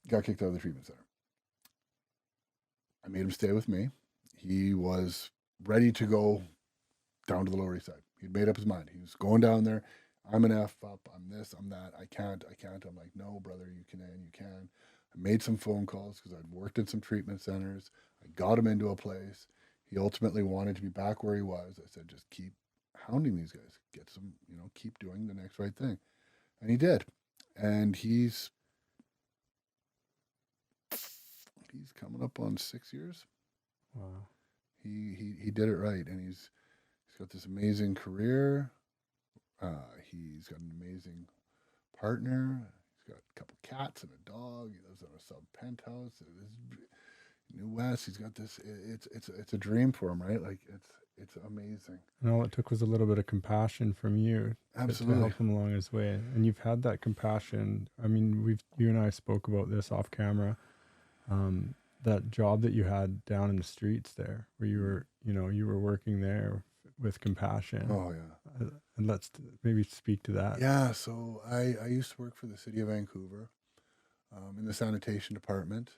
[SPEAKER 2] got kicked out of the treatment center. I made him stay with me. He was ready to go down to the Lower East Side. He'd made up his mind. He was going down there. I'm an F up. I'm this. I'm that. I can't. I'm like, no, brother, you can. I made some phone calls because I'd worked in some treatment centers. I got him into a place. He ultimately wanted to be back where he was. I said, just keep hounding these guys. Get some, keep doing the next right thing. And he did. And he's coming up on 6 years.
[SPEAKER 1] Wow.
[SPEAKER 2] He did it right, and he's got this amazing career. He's got an amazing partner. He's got a couple cats and a dog. He lives on a sub penthouse. New West. He's got this. It's a dream for him, right? Like it's amazing.
[SPEAKER 1] And all it took was a little bit of compassion from you to help him along his way. And you've had that compassion. I mean, you and I spoke about this off camera. That job that you had down in the streets there, where you were working there with compassion.
[SPEAKER 2] Oh yeah.
[SPEAKER 1] And let's maybe speak to that.
[SPEAKER 2] Yeah. So I used to work for the city of Vancouver, in the sanitation department.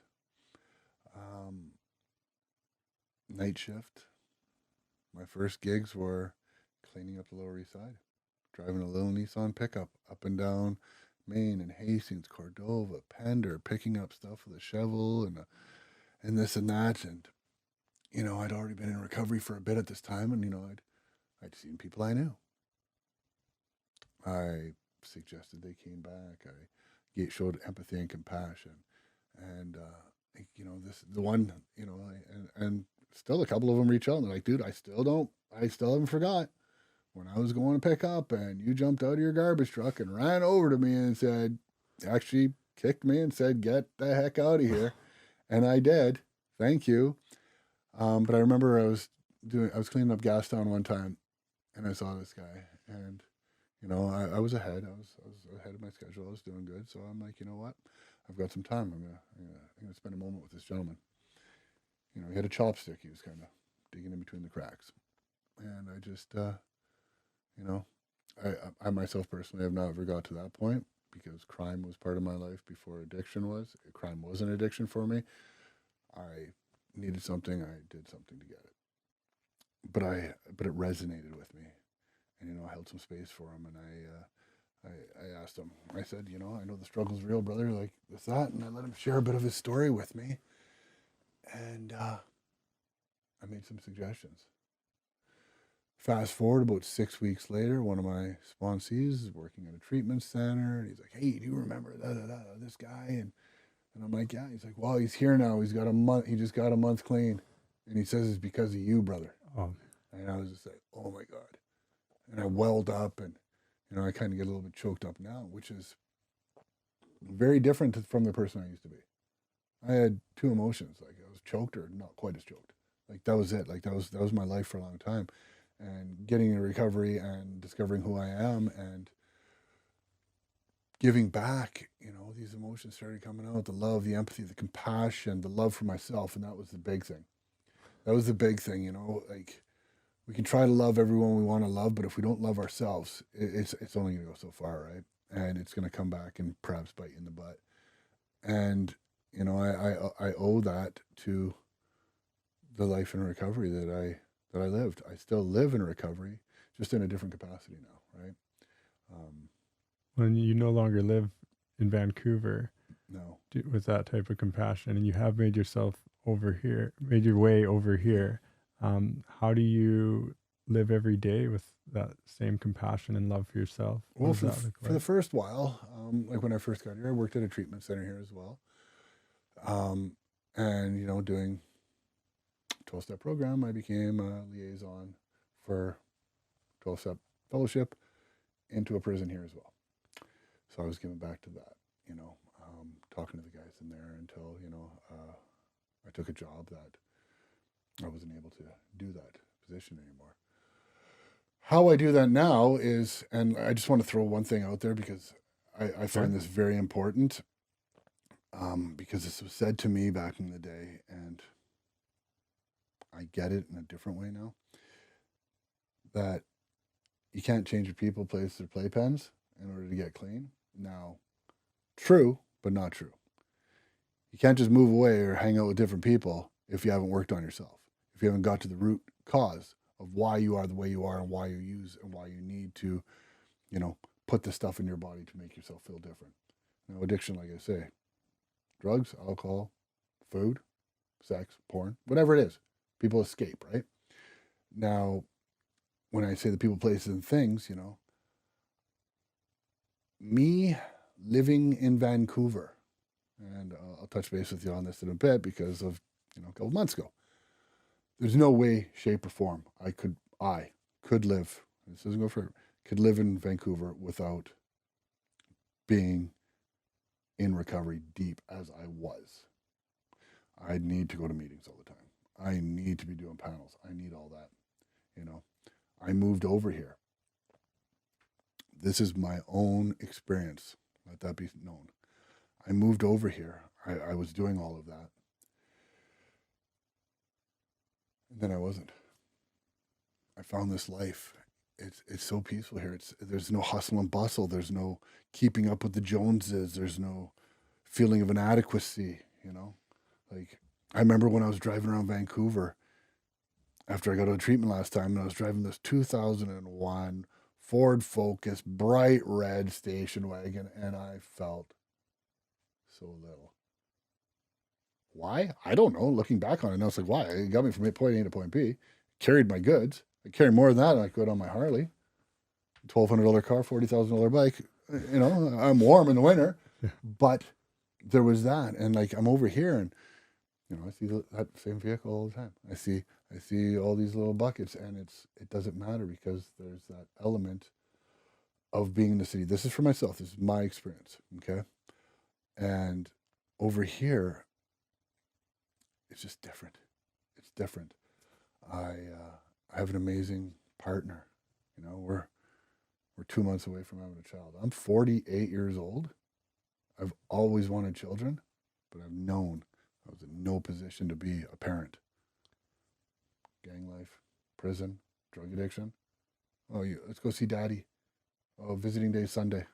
[SPEAKER 2] Night shift. My first gigs were cleaning up the Lower East Side, driving a little Nissan pickup up and down Maine and Hastings, Cordova, Pender, picking up stuff with a shovel and this and that. And, I'd already been in recovery for a bit at this time, and, I'd seen people I knew. I suggested they came back. I showed empathy and compassion. And, the one, and still a couple of them reach out and they're like, dude, I still haven't forgot when I was going to pick up and you jumped out of your garbage truck and ran over to me and actually kicked me and said, get the heck out of here. And I did. Thank you. But I remember I was cleaning up Gastown one time and I saw this guy and, I was ahead. I was ahead of my schedule. I was doing good. So I'm like, you know what? I've got some time. I'm gonna spend a moment with this gentleman. He had a chopstick. He was kind of digging in between the cracks, and I just, I myself personally have not ever got to that point because crime was part of my life before addiction was. Crime was an addiction for me. I needed something. I did something to get it, but it resonated with me, and I held some space for him, and I asked him, I said, I know the struggle's real, brother, like this, that, and I let him share a bit of his story with me. And I made some suggestions. Fast forward about 6 weeks later, one of my sponsees is working at a treatment center, and he's like, hey, do you remember this guy? And I'm like, yeah. He's like, well, he's here now. He just got a month clean. And he says it's because of you, brother.
[SPEAKER 1] Oh.
[SPEAKER 2] And I was just like, oh my God. And I welled up and, I kind of get a little bit choked up now, which is very different from the person I used to be. I had two emotions. Like I was choked or not quite as choked. Like that was it. Like that was my life for a long time. And getting in recovery and discovering who I am and giving back, these emotions started coming out. The love, the empathy, the compassion, the love for myself. And that was the big thing. Like we can try to love everyone we want to love, but if we don't love ourselves, it's only going to go so far, right? And it's going to come back and perhaps bite you in the butt. And you know, I owe that to the life in recovery that I lived. I still live in recovery, just in a different capacity now, right?
[SPEAKER 1] When you no longer live in Vancouver,
[SPEAKER 2] No.
[SPEAKER 1] with that type of compassion, and you have made yourself over here, made your way over here, how do you live every day with that same compassion and love for yourself? What
[SPEAKER 2] Well,
[SPEAKER 1] does that look
[SPEAKER 2] for the
[SPEAKER 1] like?
[SPEAKER 2] first while, like when I first got here, I worked at a treatment center here as well, and you know, doing 12-step program, I became a liaison for 12-step fellowship into a prison here as well. So I was giving back to that, you know, talking to the guys in there until, you know, I took a job that I wasn't able to do that position anymore. How I do that now is, and I just want to throw one thing out there because I find this very important, because this was said to me back in the day, and I get it in a different way now, that you can't change your people, place, or playpens in order to get clean. Now, true, but not true. You can't just move away or hang out with different people if you haven't worked on yourself, if you haven't got to the root cause of why you are the way you are and why you use and why you need to, you know, put the stuff in your body to make yourself feel different. Now, addiction, like I say, drugs, alcohol, food, sex, porn, whatever it is, people escape, right? Now, when I say the people, places, and things, you know, me living in Vancouver, and I'll touch base with you on this in a bit because of, you know, a couple months ago. There's no way, shape, or form I could live. This doesn't go for could live in Vancouver without being in recovery deep as I was. I need to go to meetings all the time. I need to be doing panels. I need all that. You know, I moved over here. This is my own experience. Let that be known. I moved over here. I was doing all of that. And then I wasn't. I found this life. It's so peaceful here. There's no hustle and bustle. There's no keeping up with the Joneses. There's no feeling of inadequacy, you know? Like, I remember when I was driving around Vancouver after I got out of treatment last time, and I was driving this 2001 Ford Focus, bright red station wagon, and I felt so little. Why? I don't know. Looking back on it now, it's like, why? It got me from point A to point B. Carried my goods. I carry more than that, and I could on my Harley. $1,200 car, $40,000 bike. You know, I'm warm in the winter, but there was that, and like I'm over here, and you know, I see that same vehicle all the time. I see all these little buckets, and it doesn't matter because there's that element of being in the city. This is for myself. This is my experience. Okay, and over here, it's just different. It's different. I have an amazing partner. You know, we're 2 months away from having a child. I'm 48 years old. I've always wanted children, but I've known I was in no position to be a parent. Gang life, prison, drug addiction. Oh, let's go see daddy. Oh, visiting day Sunday.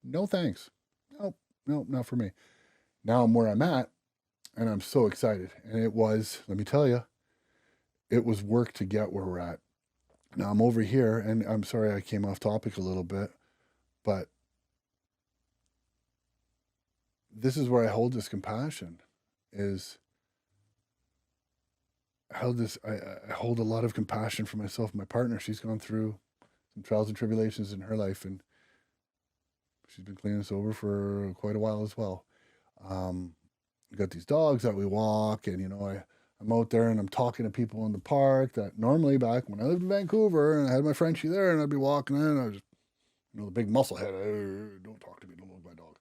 [SPEAKER 2] No thanks. Nope, not for me. Now I'm where I'm at, and I'm so excited. And it was, let me tell you, it was work to get where we're at. Now I'm over here, and I'm sorry I came off topic a little bit, but this is where I hold this compassion, is I hold a lot of compassion for myself and my partner. She's gone through some trials and tribulations in her life, and she's been clean and sober for quite a while as well. We got these dogs that we walk, and you know, I'm out there and I'm talking to people in the park that normally back when I lived in Vancouver and I had my Frenchie there, and I'd be walking in, and I was, you know, the big muscle head, don't talk to me, don't look at my dog.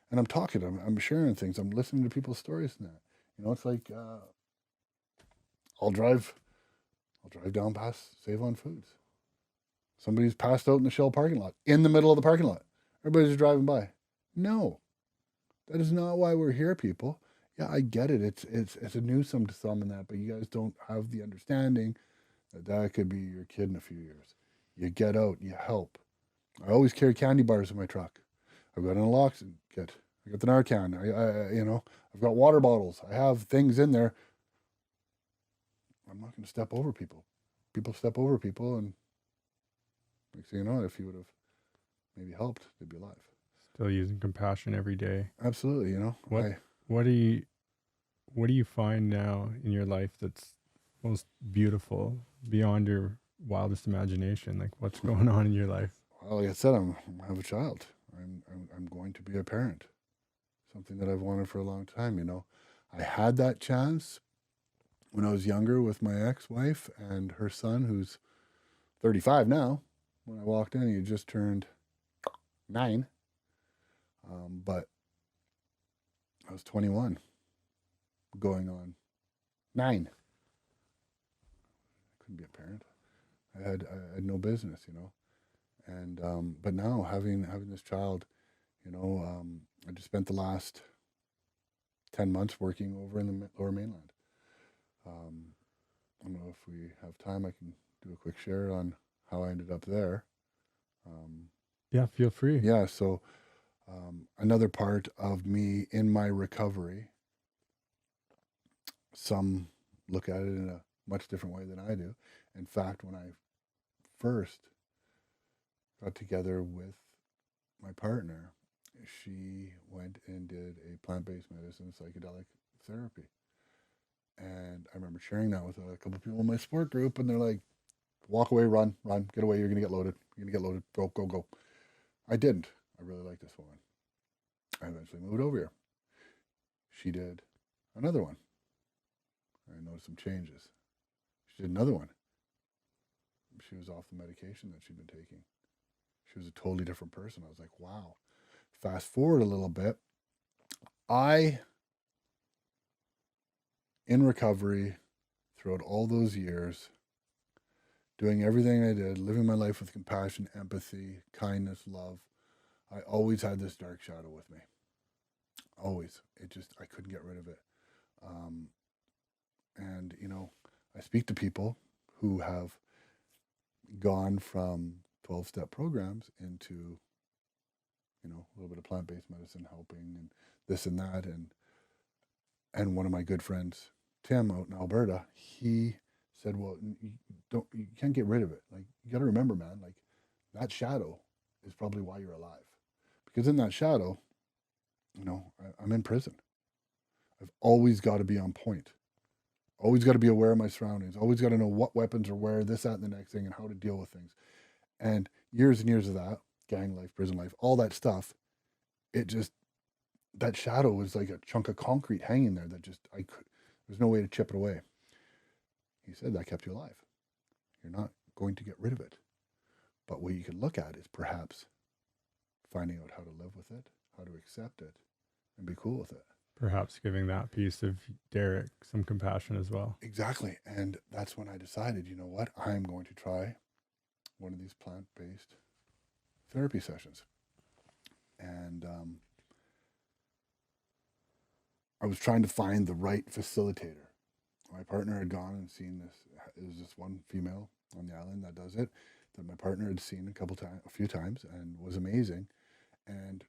[SPEAKER 2] And I'm talking to them, I'm sharing things, I'm listening to people's stories and that. You know, it's like I'll drive down past Save on Foods. Somebody's passed out in the Shell parking lot, in the middle of the parking lot. Everybody's just driving by. No, that is not why we're here, people. Yeah, I get it. It's a nuisance to some and that, but you guys don't have the understanding That could be your kid in a few years. You get out, you help. I always carry candy bars in my truck. I've got an naloxone kit. I got the Narcan. I've got water bottles. I have things in there. I'm not going to step over people. People step over people, and next thing you know, if you would have maybe helped, they'd be alive.
[SPEAKER 1] Still using compassion every day.
[SPEAKER 2] Absolutely,
[SPEAKER 1] What do you find now in your life that's most beautiful beyond your wildest imagination? Like, what's going on in your life?
[SPEAKER 2] Well, like I said, I have a child. I'm going to be a parent. Something that I've wanted for a long time. I had that chance when I was younger with my ex-wife and her son, who's 35 now. When I walked in, he had just turned 9. But I was 21, going on 9. I couldn't be a parent. I had no business, And but now having this child, I just spent the last 10 months working over in the Lower Mainland. I don't know if we have time. I can do a quick share on how I ended up there.
[SPEAKER 1] Yeah, feel free.
[SPEAKER 2] Yeah, so another part of me in my recovery, some look at it in a much different way than I do. In fact, when I first got together with my partner, she went and did a plant-based medicine psychedelic therapy. And I remember sharing that with a couple of people in my sport group, and they're like, walk away, run, get away, you're going to get loaded. You're going to get loaded, go. I didn't. I really like this woman. I eventually moved over here. She did another one. I noticed some changes. She did another one. She was off the medication that she'd been taking. She was a totally different person. I was like, wow. Fast forward a little bit. In recovery, throughout all those years, doing everything I did, living my life with compassion, empathy, kindness, love, I always had this dark shadow with me. Always. I couldn't get rid of it. And, I speak to people who have gone from 12-step programs into, a little bit of plant-based medicine helping and this and that. And one of my good friends, Tim, out in Alberta, he said, well, you can't get rid of it. Like, you got to remember, man, like that shadow is probably why you're alive. Because in that shadow, I'm in prison. I've always got to be on point. Always got to be aware of my surroundings. Always got to know what weapons are where, this, that, and the next thing, and how to deal with things. And years of that, gang life, prison life, all that stuff, that shadow was like a chunk of concrete hanging there that there's no way to chip it away. He said that kept you alive. You're not going to get rid of it. But what you can look at is perhaps finding out how to live with it, how to accept it, and be cool with it.
[SPEAKER 1] Perhaps giving that piece of Derek some compassion as well.
[SPEAKER 2] Exactly. And that's when I decided, you know what? I'm going to try one of these plant-based therapy sessions. And I was trying to find the right facilitator. My partner had gone and seen this. There's this one female on the island that does it, that my partner had seen a few times, and was amazing. And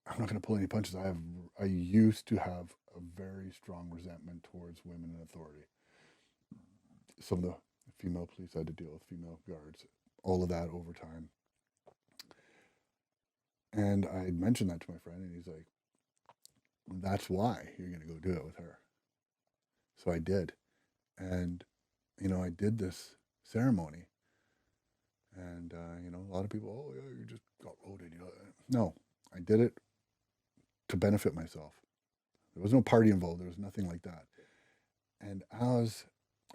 [SPEAKER 2] I'm not going to pull any punches. I used to have a very strong resentment towards women in authority. Some of the female police I had to deal with, female guards, all of that over time. And I had mentioned that to my friend, and he's like, that's why you're going to go do it with her. So I did. And, I did this ceremony. And, a lot of people, oh, yeah, you just got loaded. No, I did it to benefit myself. There was no party involved. There was nothing like that. And as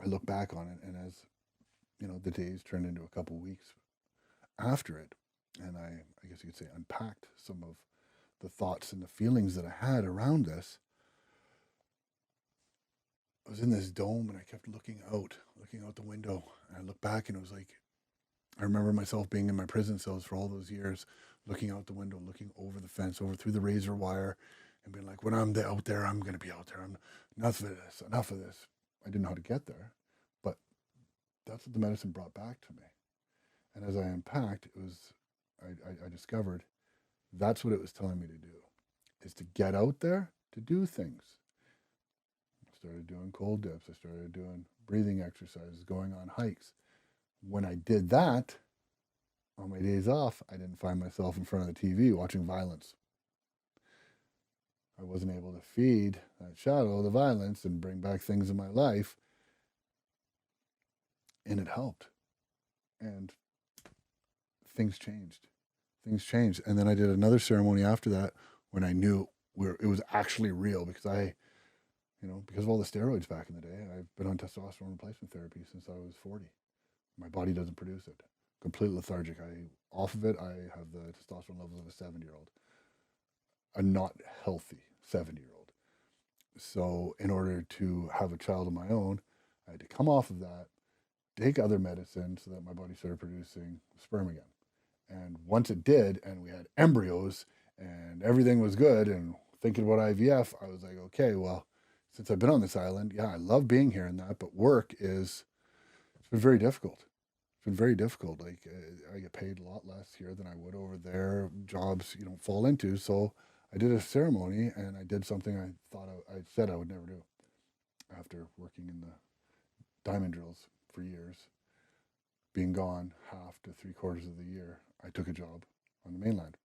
[SPEAKER 2] I look back on it, and as, the days turned into a couple weeks after it, and I guess you could say unpacked some of the thoughts and the feelings that I had around this, I was in this dome, and I kept looking out the window, and I looked back, and it was like, I remember myself being in my prison cells for all those years, looking out the window, looking over the fence, over through the razor wire, and being like, when I'm out there, I'm going to be out there. Enough of this. I didn't know how to get there, but that's what the medicine brought back to me. And as I unpacked, I discovered that's what it was telling me to do, is to get out there, to do things. I started doing cold dips. I started doing breathing exercises, going on hikes. When I did that, on my days off, I didn't find myself in front of the TV watching violence. I wasn't able to feed that shadow, the violence, and bring back things in my life. And it helped. And things changed. And then I did another ceremony after that when I knew it was actually real, because because of all the steroids back in the day, I've been on testosterone replacement therapy since I was 40. My body doesn't produce it. Completely lethargic. Off of it, I have the testosterone levels of a 7-year-old. A not healthy 7-year-old. So in order to have a child of my own, I had to come off of that, take other medicine so that my body started producing sperm again. And once it did, and we had embryos and everything was good, and thinking about IVF, I was like, okay, well, since I've been on this island, yeah, I love being here and that, but it's been very difficult. It's been very difficult. Like, I get paid a lot less here than I would over there. Jobs you don't fall into. So I did a ceremony, and I did something I said I would never do. After working in the diamond drills for years, being gone half to 3/4 of the year, I took a job on the mainland.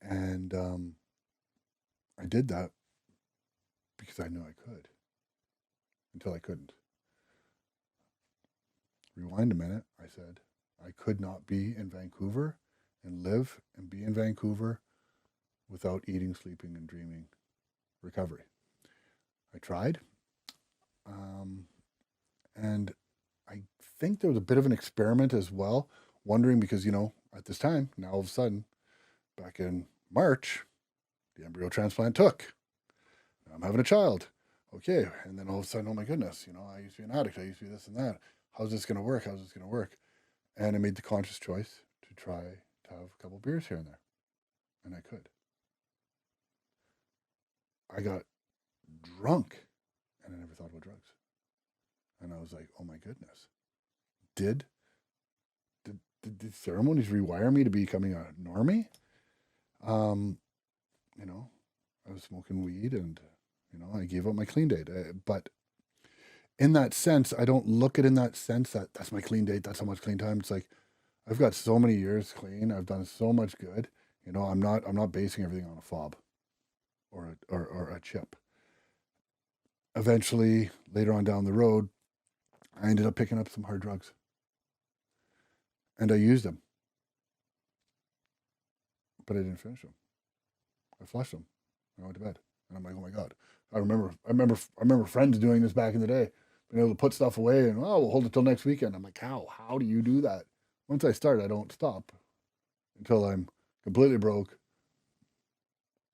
[SPEAKER 2] And I did that because I knew I could, until I couldn't. Rewind a minute, I said, I could not be in Vancouver and live and be in Vancouver without eating, sleeping, and dreaming recovery. I tried. And I think there was a bit of an experiment as well, wondering because, at this time, now all of a sudden, back in March, the embryo transplant took. Now I'm having a child. Okay. And then all of a sudden, oh my goodness, I used to be an addict. I used to be this and that. How's this going to work? And I made the conscious choice to try to have a couple beers here and there. And I could. I got drunk, and I never thought about drugs. And I was like, oh my goodness. Did the ceremonies rewire me to becoming a normie? I was smoking weed, and, I gave up my clean date. But in that sense, I don't look at it in that sense that that's my clean date. That's how much clean time. It's like, I've got so many years clean. I've done so much good. I'm not basing everything on a fob or a chip. Eventually, later on down the road, I ended up picking up some hard drugs. And I used them. But I didn't finish them. I flushed them. I went to bed. And I'm like, oh my God. I remember friends doing this back in the day, being able to put stuff away and, we'll hold it till next weekend. I'm like, how do you do that? Once I start, I don't stop until I'm completely broke,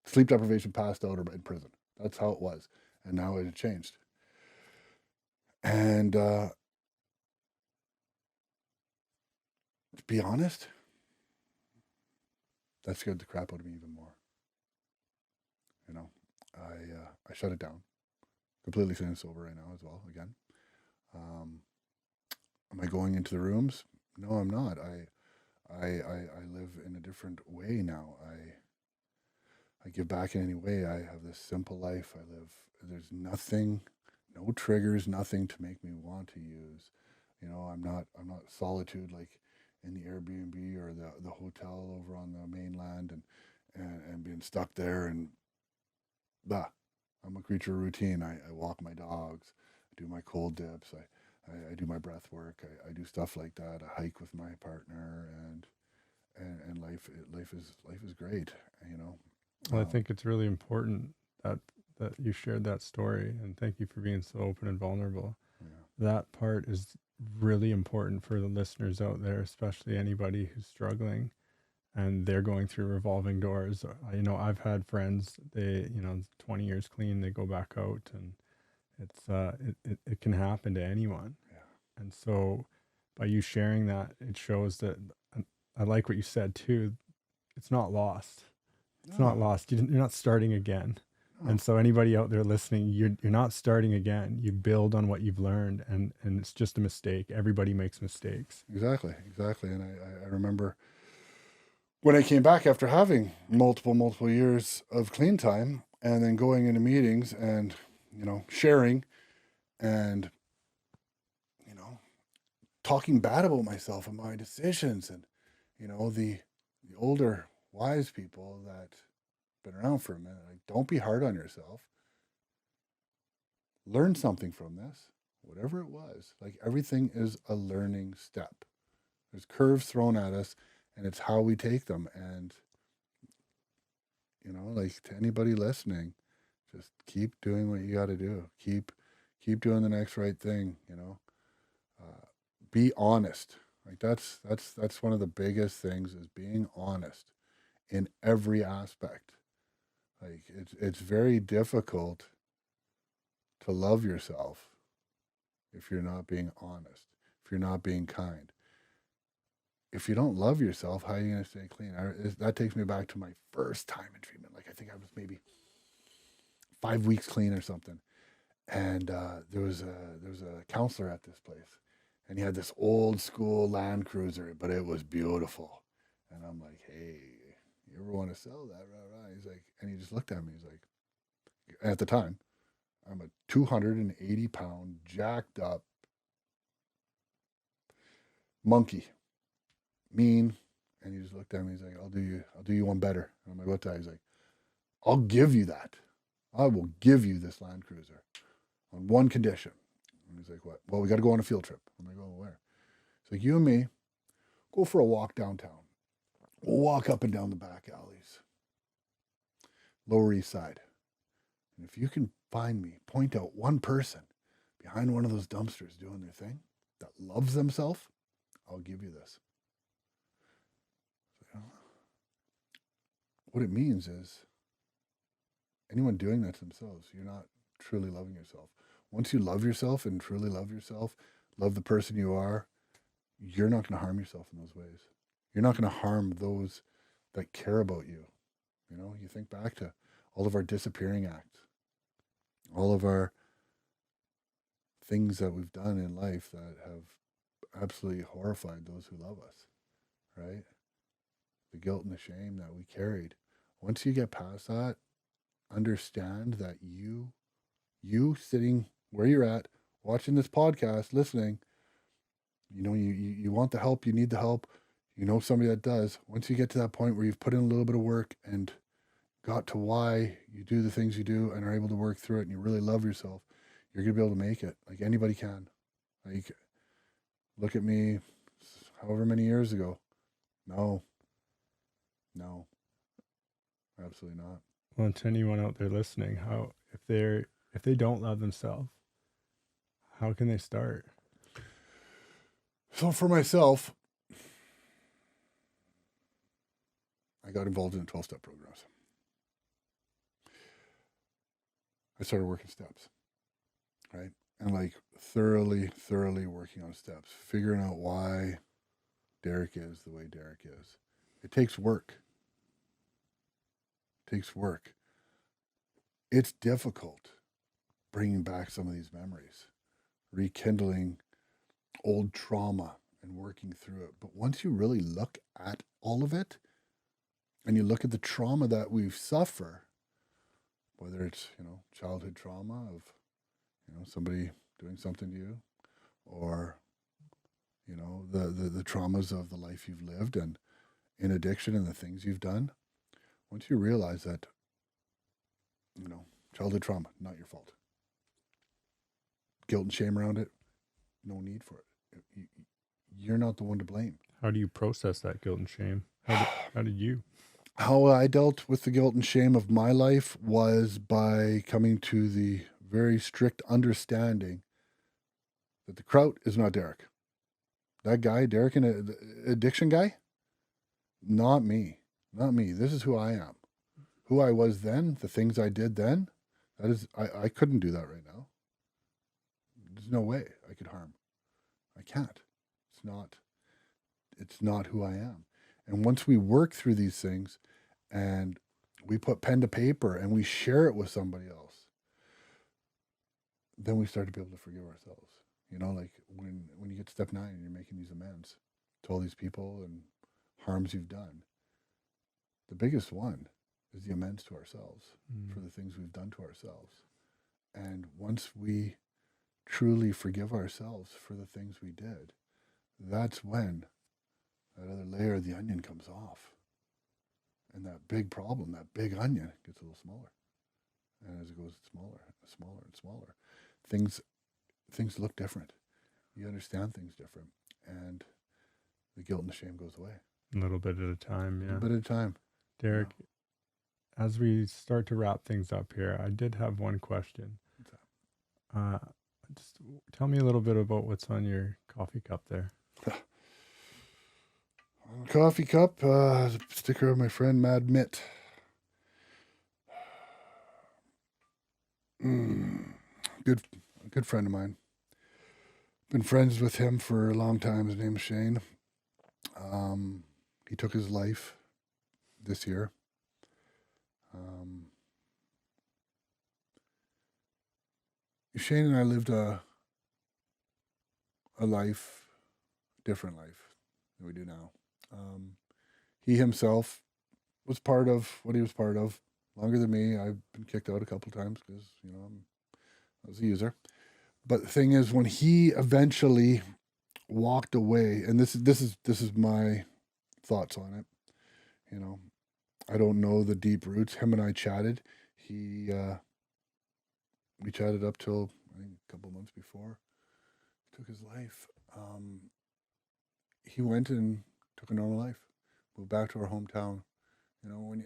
[SPEAKER 2] sleep deprivation, passed out, or in prison. That's how it was. And now it has changed. And to be honest, that scared the crap out of me even more. I shut it down. Completely clean and sober right now as well, again. Am I going into the rooms? No, I'm not. I live in a different way now. I give back in any way. I have this simple life. There's nothing, no triggers, nothing to make me want to use. I'm not solitude like in the Airbnb or the hotel over on the mainland and being stuck there and I'm a creature of routine. I walk my dogs, I do my cold dips, I do my breath work, I do stuff like that. I hike with my partner, and life is great.
[SPEAKER 1] Well, I think it's really important that you shared that story, and thank you for being so open and vulnerable.
[SPEAKER 2] Yeah.
[SPEAKER 1] That part is really important for the listeners out there, especially anybody who's struggling and they're going through revolving doors. I've had friends, they, 20 years clean, they go back out, and it can happen to anyone.
[SPEAKER 2] Yeah.
[SPEAKER 1] And so by you sharing that, it shows that, I like what you said too, it's not lost. It's not lost. You're not starting again. And so anybody out there listening, you're not starting again. You build on what you've learned, and it's just a mistake. Everybody makes mistakes.
[SPEAKER 2] Exactly. And I remember when I came back after having multiple years of clean time, and then going into meetings and, sharing and, talking bad about myself and my decisions, and, the older wise people that been around for a minute, like, don't be hard on yourself. Learn something from this, whatever it was. Like, everything is a learning step. There's curves thrown at us, and it's how we take them. And, like, to anybody listening, just keep doing what you got to do. Keep doing the next right thing. Be honest. Like, that's one of the biggest things, is being honest in every aspect. Like, it's very difficult to love yourself if you're not being honest, if you're not being kind. If you don't love yourself, how are you going to stay clean? That takes me back to my first time in treatment. Like, I think I was maybe 5 weeks clean or something. And there was a counselor at this place, and he had this old school Land Cruiser, but it was beautiful. And I'm like, hey, you ever want to sell that? He's like, and he just looked at me. He's like, at the time, I'm a 280-pound, jacked up monkey, mean. And he just looked at me. He's like, I'll do you one better. And I'm like, what's that? He's like, I'll give you that. I will give you this Land Cruiser on one condition. And he's like, what? Well, we got to go on a field trip. I'm like, oh, where? He's like, you and me, go for a walk downtown. We'll walk up and down the back alleys, Lower East Side. And if you can find me, point out one person behind one of those dumpsters doing their thing that loves themselves, I'll give you this. So, what it means is, anyone doing that to themselves, you're not truly loving yourself. Once you love yourself and truly love yourself, love the person you are, you're not going to harm yourself in those ways. You're not going to harm those that care about you. You think back to all of our disappearing acts, all of our things that we've done in life that have absolutely horrified those who love us, right? The guilt and the shame that we carried. Once you get past that, understand that you sitting where you're at, watching this podcast, listening, you want the help, you need the help, somebody that does. Once you get to that point where you've put in a little bit of work and got to why you do the things you do and are able to work through it, and you really love yourself, you're going to be able to make it. Like, anybody can. Like, look at me however many years ago. No, absolutely not.
[SPEAKER 1] Well, to anyone out there listening, how if they don't love themselves, how can they start?
[SPEAKER 2] So for myself, I got involved in 12-step programs. I started working steps, right? And like thoroughly working on steps, figuring out why Derek is the way Derek is. It takes work. It's difficult bringing back some of these memories, rekindling old trauma and working through it. But once you really look at all of it, and you look at the trauma that we suffer, whether it's, childhood trauma of, somebody doing something to you, or, the traumas of the life you've lived and in addiction and the things you've done, once you realize that, childhood trauma, not your fault. Guilt and shame around it, no need for it. You're not the one to blame.
[SPEAKER 1] How do you process that guilt and shame? How did you?
[SPEAKER 2] How I dealt with the guilt and shame of my life was by coming to the very strict understanding that the kraut is not Derek. That guy, Derek, an addiction guy, not me. This is who I am. Who I was then, the things I did then, that is, I couldn't do that right now. There's no way I could harm. I can't. It's not who I am. And once we work through these things and we put pen to paper and we share it with somebody else, then we start to be able to forgive ourselves. You know, like when you get to step 9 and you're making these amends to all these people and harms you've done, the biggest one is the amends to ourselves for the things we've done to ourselves. And once we truly forgive ourselves for the things we did, that's when that other layer of the onion comes off. And that big problem, that big onion, gets a little smaller. And as it goes smaller, smaller, and smaller, things look different. You understand things different. And the guilt and the shame goes away.
[SPEAKER 1] A little bit at a time, yeah.
[SPEAKER 2] A little bit at a time.
[SPEAKER 1] Derek, as we start to wrap things up here, I did have one question.
[SPEAKER 2] What's that?
[SPEAKER 1] Just tell me a little bit about what's on your coffee cup there.
[SPEAKER 2] On the coffee cup, a sticker of my friend Mad Mitt. Good friend of mine. Been friends with him for a long time. His name is Shane. He took his life this year. Shane and I lived a life, different life than we do now. He himself was part of what he was part of longer than me. I've been kicked out a couple of times because, you know, I was a user. But the thing is, when he eventually walked away, and this is my thoughts on it. You know, I don't know the deep roots. Him and I chatted. We chatted up till I think a couple of months before he took his life. He went and took a normal life, moved back to our hometown. You know, and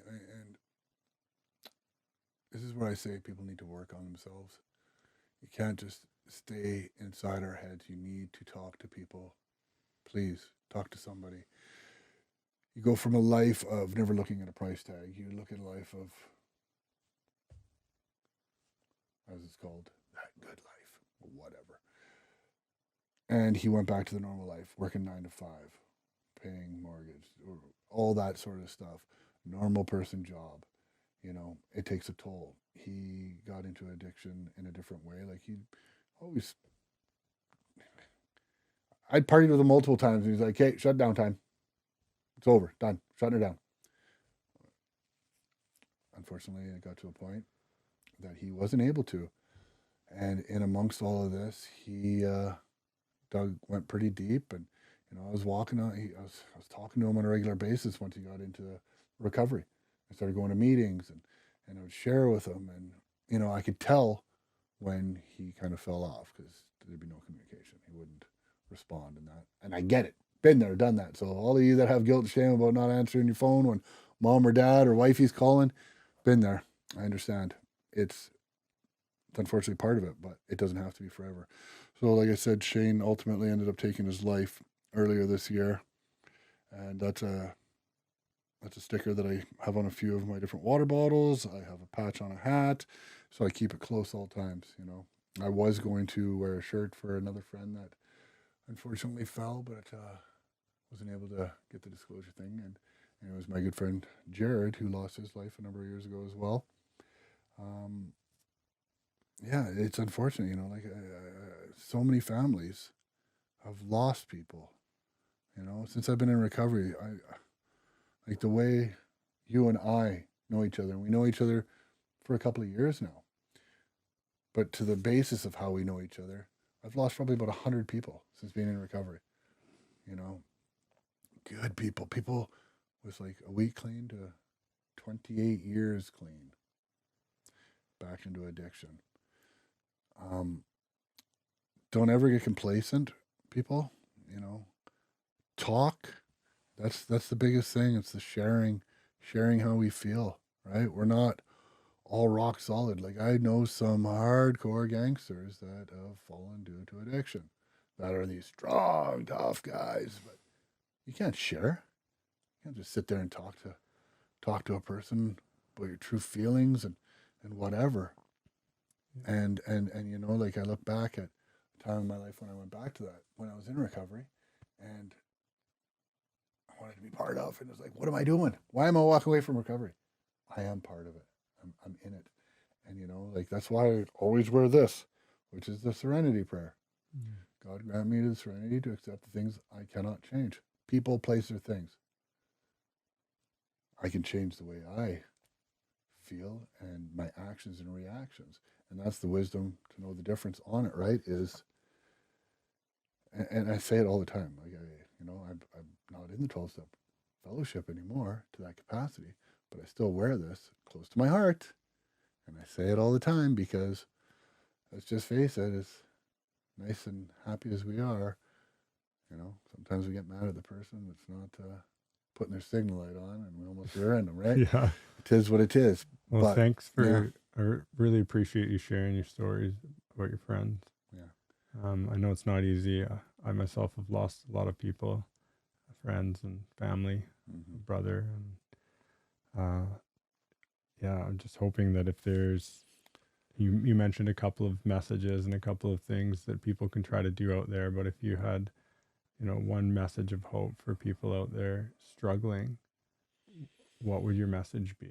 [SPEAKER 2] this is where I say people need to work on themselves. You can't just stay inside our heads. You need to talk to people. Please talk to somebody. You go from a life of never looking at a price tag. You look at a life of, as it's called, that good life, or whatever. And he went back to the normal life, working 9 to 5, paying mortgage, or all that sort of stuff. Normal person job. You know, it takes a toll. He got into addiction in a different way. Like I'd partied with him multiple times, and he's like, "Hey, shut down time. It's over, done, shutting her down." Unfortunately, it got to a point that he wasn't able to. And in amongst all of this, he went pretty deep. And, you know, I was talking to him on a regular basis once he got into recovery. I started going to meetings and I would share with him. And, you know, I could tell when he kind of fell off because there'd be no communication. He wouldn't respond in that. And I get it. Been there, done that. So all of you that have guilt and shame about not answering your phone when mom or dad or wifey's calling, been there. I understand. It's unfortunately part of it, but it doesn't have to be forever. So like I said, Shane ultimately ended up taking his life earlier this year. And that's a sticker that I have on a few of my different water bottles. I have a patch on a hat. So I keep it close all times, you know. I was going to wear a shirt for another friend that unfortunately fell, but wasn't able to get the disclosure thing. And it was my good friend Jared who lost his life a number of years ago as well. Yeah, it's unfortunate, you know, like so many families have lost people, you know, since I've been in recovery. Like the way you and I know each other, and we know each other for a couple of years now, but to the basis of how we know each other, I've lost probably about 100 people since being in recovery, you know, good people with like a week clean to 28 years clean back into addiction. Don't ever get complacent, people, you know, talk. That's the biggest thing. It's the sharing how we feel, right? We're not all rock solid. Like I know some hardcore gangsters that have fallen due to addiction that are these strong, tough guys, but you can't share. You can't just sit there and talk to a person about your true feelings and whatever. And you know, like I look back at a time in my life when I went back to that, when I was in recovery, and I wanted to be part of, and it was like, what am I doing? Why am I walking away from recovery? I am part of it. I'm in it. And, like that's why I always wear this, which is the serenity prayer. God grant me the serenity to accept the things I cannot change. People, place, or things. I can change the way I feel and my actions and reactions. And that's the wisdom to know the difference on it, right? And I say it all the time. Like I'm not in the 12-step fellowship anymore to that capacity, but I still wear this close to my heart. And I say it all the time because let's just face it, as nice and happy as we are, sometimes we get mad at the person that's not putting their signal light on and we almost rear end them, right?
[SPEAKER 1] Yeah.
[SPEAKER 2] It is what it is.
[SPEAKER 1] Well,
[SPEAKER 2] but,
[SPEAKER 1] thanks for, I really appreciate you sharing your stories about your friends.
[SPEAKER 2] Yeah.
[SPEAKER 1] I know it's not easy. I myself have lost a lot of people, friends and family, brother. And yeah, I'm just hoping that if there's, you mentioned a couple of messages and a couple of things that people can try to do out there, but if you had, one message of hope for people out there struggling, what would your message be?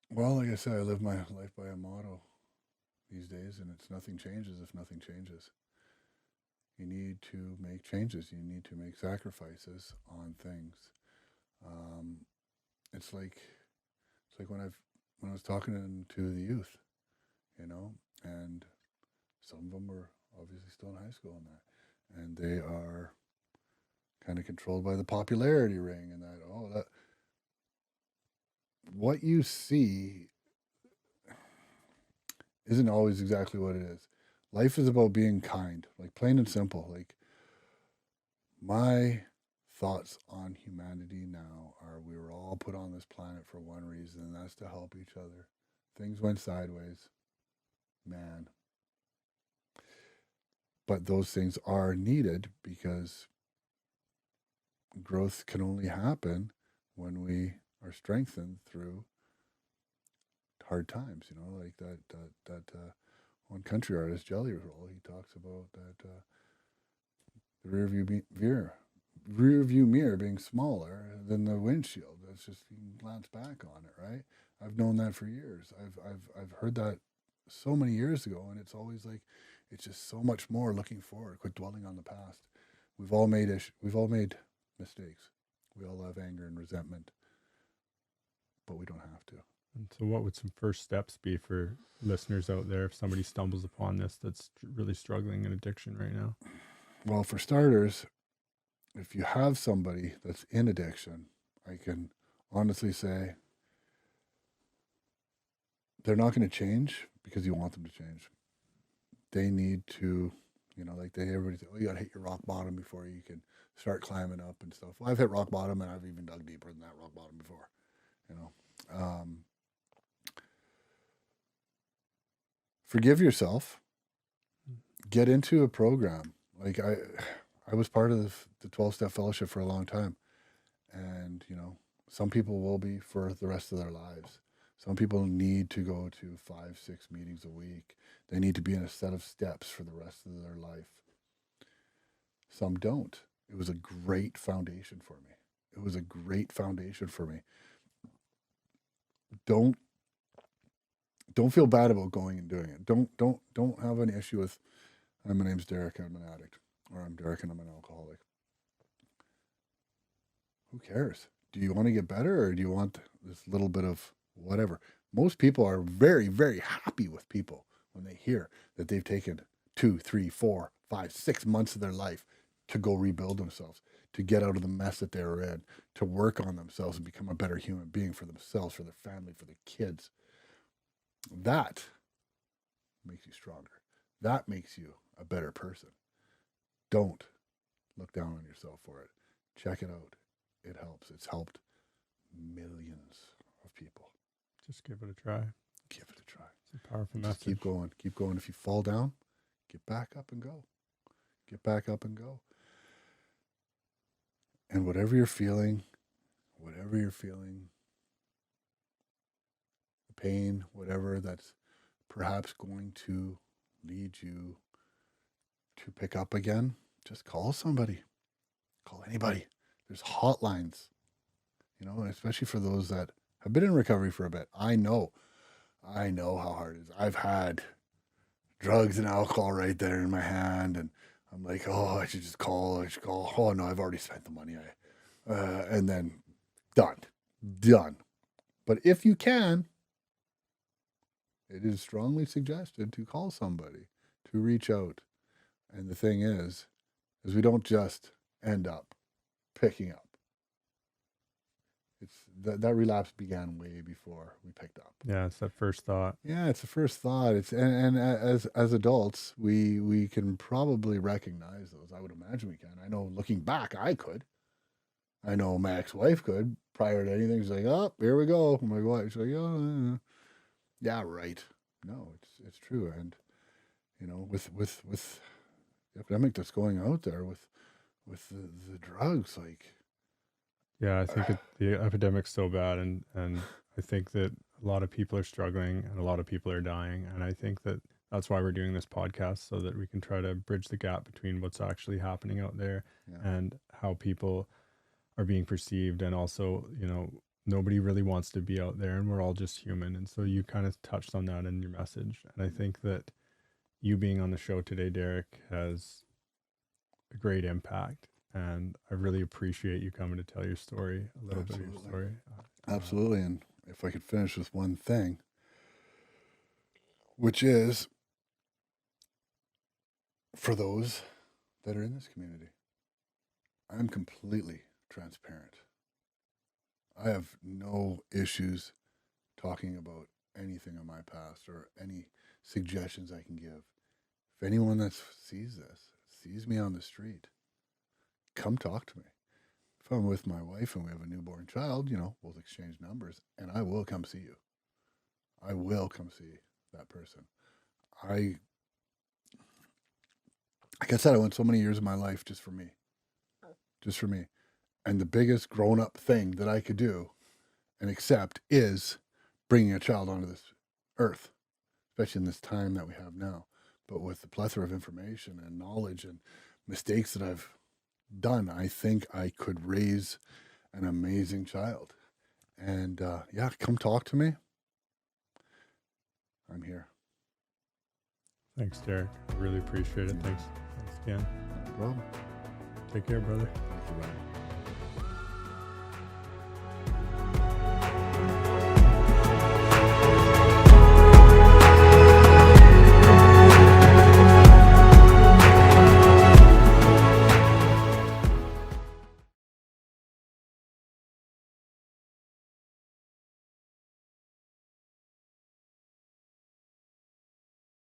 [SPEAKER 2] Well, like I said, I live my life by a motto these days, and it's nothing changes if nothing changes. You need to make changes. You need to make sacrifices on things. It's like when I was talking to the youth, and some of them were obviously still in high school and that, and they are kind of controlled by the popularity ring and that what you see isn't always exactly what it is. Life is about being kind, like plain and simple. Like my thoughts on humanity now are we were all put on this planet for one reason, and that's to help each other. Things went sideways, man. But those things are needed because growth can only happen when we are strengthened through hard times. Like that one country artist, Jelly Roll, he talks about that the rear view mirror being smaller than the windshield. That's just, you can glance back on it, right? I've known that for years. I've heard that so many years ago, and it's always like it's just so much more looking forward. Quit dwelling on the past. We've all made mistakes. We all have anger and resentment, but we don't have to.
[SPEAKER 1] And so what would some first steps be for listeners out there if somebody stumbles upon this that's really struggling in addiction right now?
[SPEAKER 2] Well, for starters, if you have somebody that's in addiction, I can honestly say they're not going to change because you want them to change. They need to, like everybody say, you got to hit your rock bottom before you can start climbing up and stuff. Well, I've hit rock bottom and I've even dug deeper than that rock bottom before, Forgive yourself. Get into a program. Like I was part of the 12-step fellowship for a long time. And, some people will be for the rest of their lives. Some people need to go to 5-6 meetings a week. They need to be in a set of steps for the rest of their life. Some don't. It was a great foundation for me. Don't feel bad about going and doing it. Don't have an issue with, my name's Derek, I'm an addict, or I'm Derek and I'm an alcoholic. Who cares? Do you want to get better, or do you want this little bit of whatever? Most people are very, very happy with people when they hear that they've taken 2, 3, 4, 5, 6 months of their life to go rebuild themselves, to get out of the mess that they were in, to work on themselves and become a better human being for themselves, for their family, for their kids. That makes you stronger. That makes you a better person. Don't look down on yourself for it. Check it out. It helps. It's helped millions of people.
[SPEAKER 1] Just give it a try.
[SPEAKER 2] Give it a try.
[SPEAKER 1] It's a powerful
[SPEAKER 2] Just
[SPEAKER 1] message.
[SPEAKER 2] keep going. Keep going. If you fall down, get back up and go. Get back up and go. And whatever you're feeling, the pain, whatever that's perhaps going to lead you to pick up again, just call somebody. Call anybody. There's hotlines, especially for those that I've been in recovery for a bit. I know how hard it is. I've had drugs and alcohol right there in my hand, and I'm like, oh, I should call. Oh no, I've already spent the money. And then done. But if you can, it is strongly suggested to call somebody, to reach out. And the thing is we don't just end up picking up. It's that relapse began way before we picked up.
[SPEAKER 1] Yeah, it's that first thought.
[SPEAKER 2] Yeah, it's the first thought. It's and as adults, we can probably recognize those. I would imagine we can. I know looking back, I could. I know my ex-wife could. Prior to anything, she's like, "Oh, here we go." My wife, she's like, "Oh, yeah, right." No, it's true, and you know, with the epidemic that's going out there with the drugs, like.
[SPEAKER 1] Yeah, I think the epidemic's so bad, and I think that a lot of people are struggling and a lot of people are dying, and I think that that's why we're doing this podcast, so that we can try to bridge the gap between what's actually happening out there and how people are being perceived, and also, you know, nobody really wants to be out there, and we're all just human, and so you kind of touched on that in your message, and I think that you being on the show today, Derek, has a great impact. And I really appreciate you coming to tell your story, a little bit of your story.
[SPEAKER 2] Absolutely. And if I could finish with one thing, which is for those that are in this community, I'm completely transparent. I have no issues talking about anything in my past or any suggestions I can give. If anyone that sees me on the street, come talk to me. If I'm with my wife and we have a newborn child, you know, we'll exchange numbers and I will come see you. I will come see that person. Like I said, I went so many years of my life just for me. And the biggest grown-up thing that I could do and accept is bringing a child onto this earth, especially in this time that we have now. But with the plethora of information and knowledge and mistakes that I've done, I think I could raise an amazing child. And come talk to me. I'm here.
[SPEAKER 1] Thanks, Derek. I really appreciate it. Thanks again.
[SPEAKER 2] No problem.
[SPEAKER 1] Take care, brother.
[SPEAKER 2] Thank you, Ryan.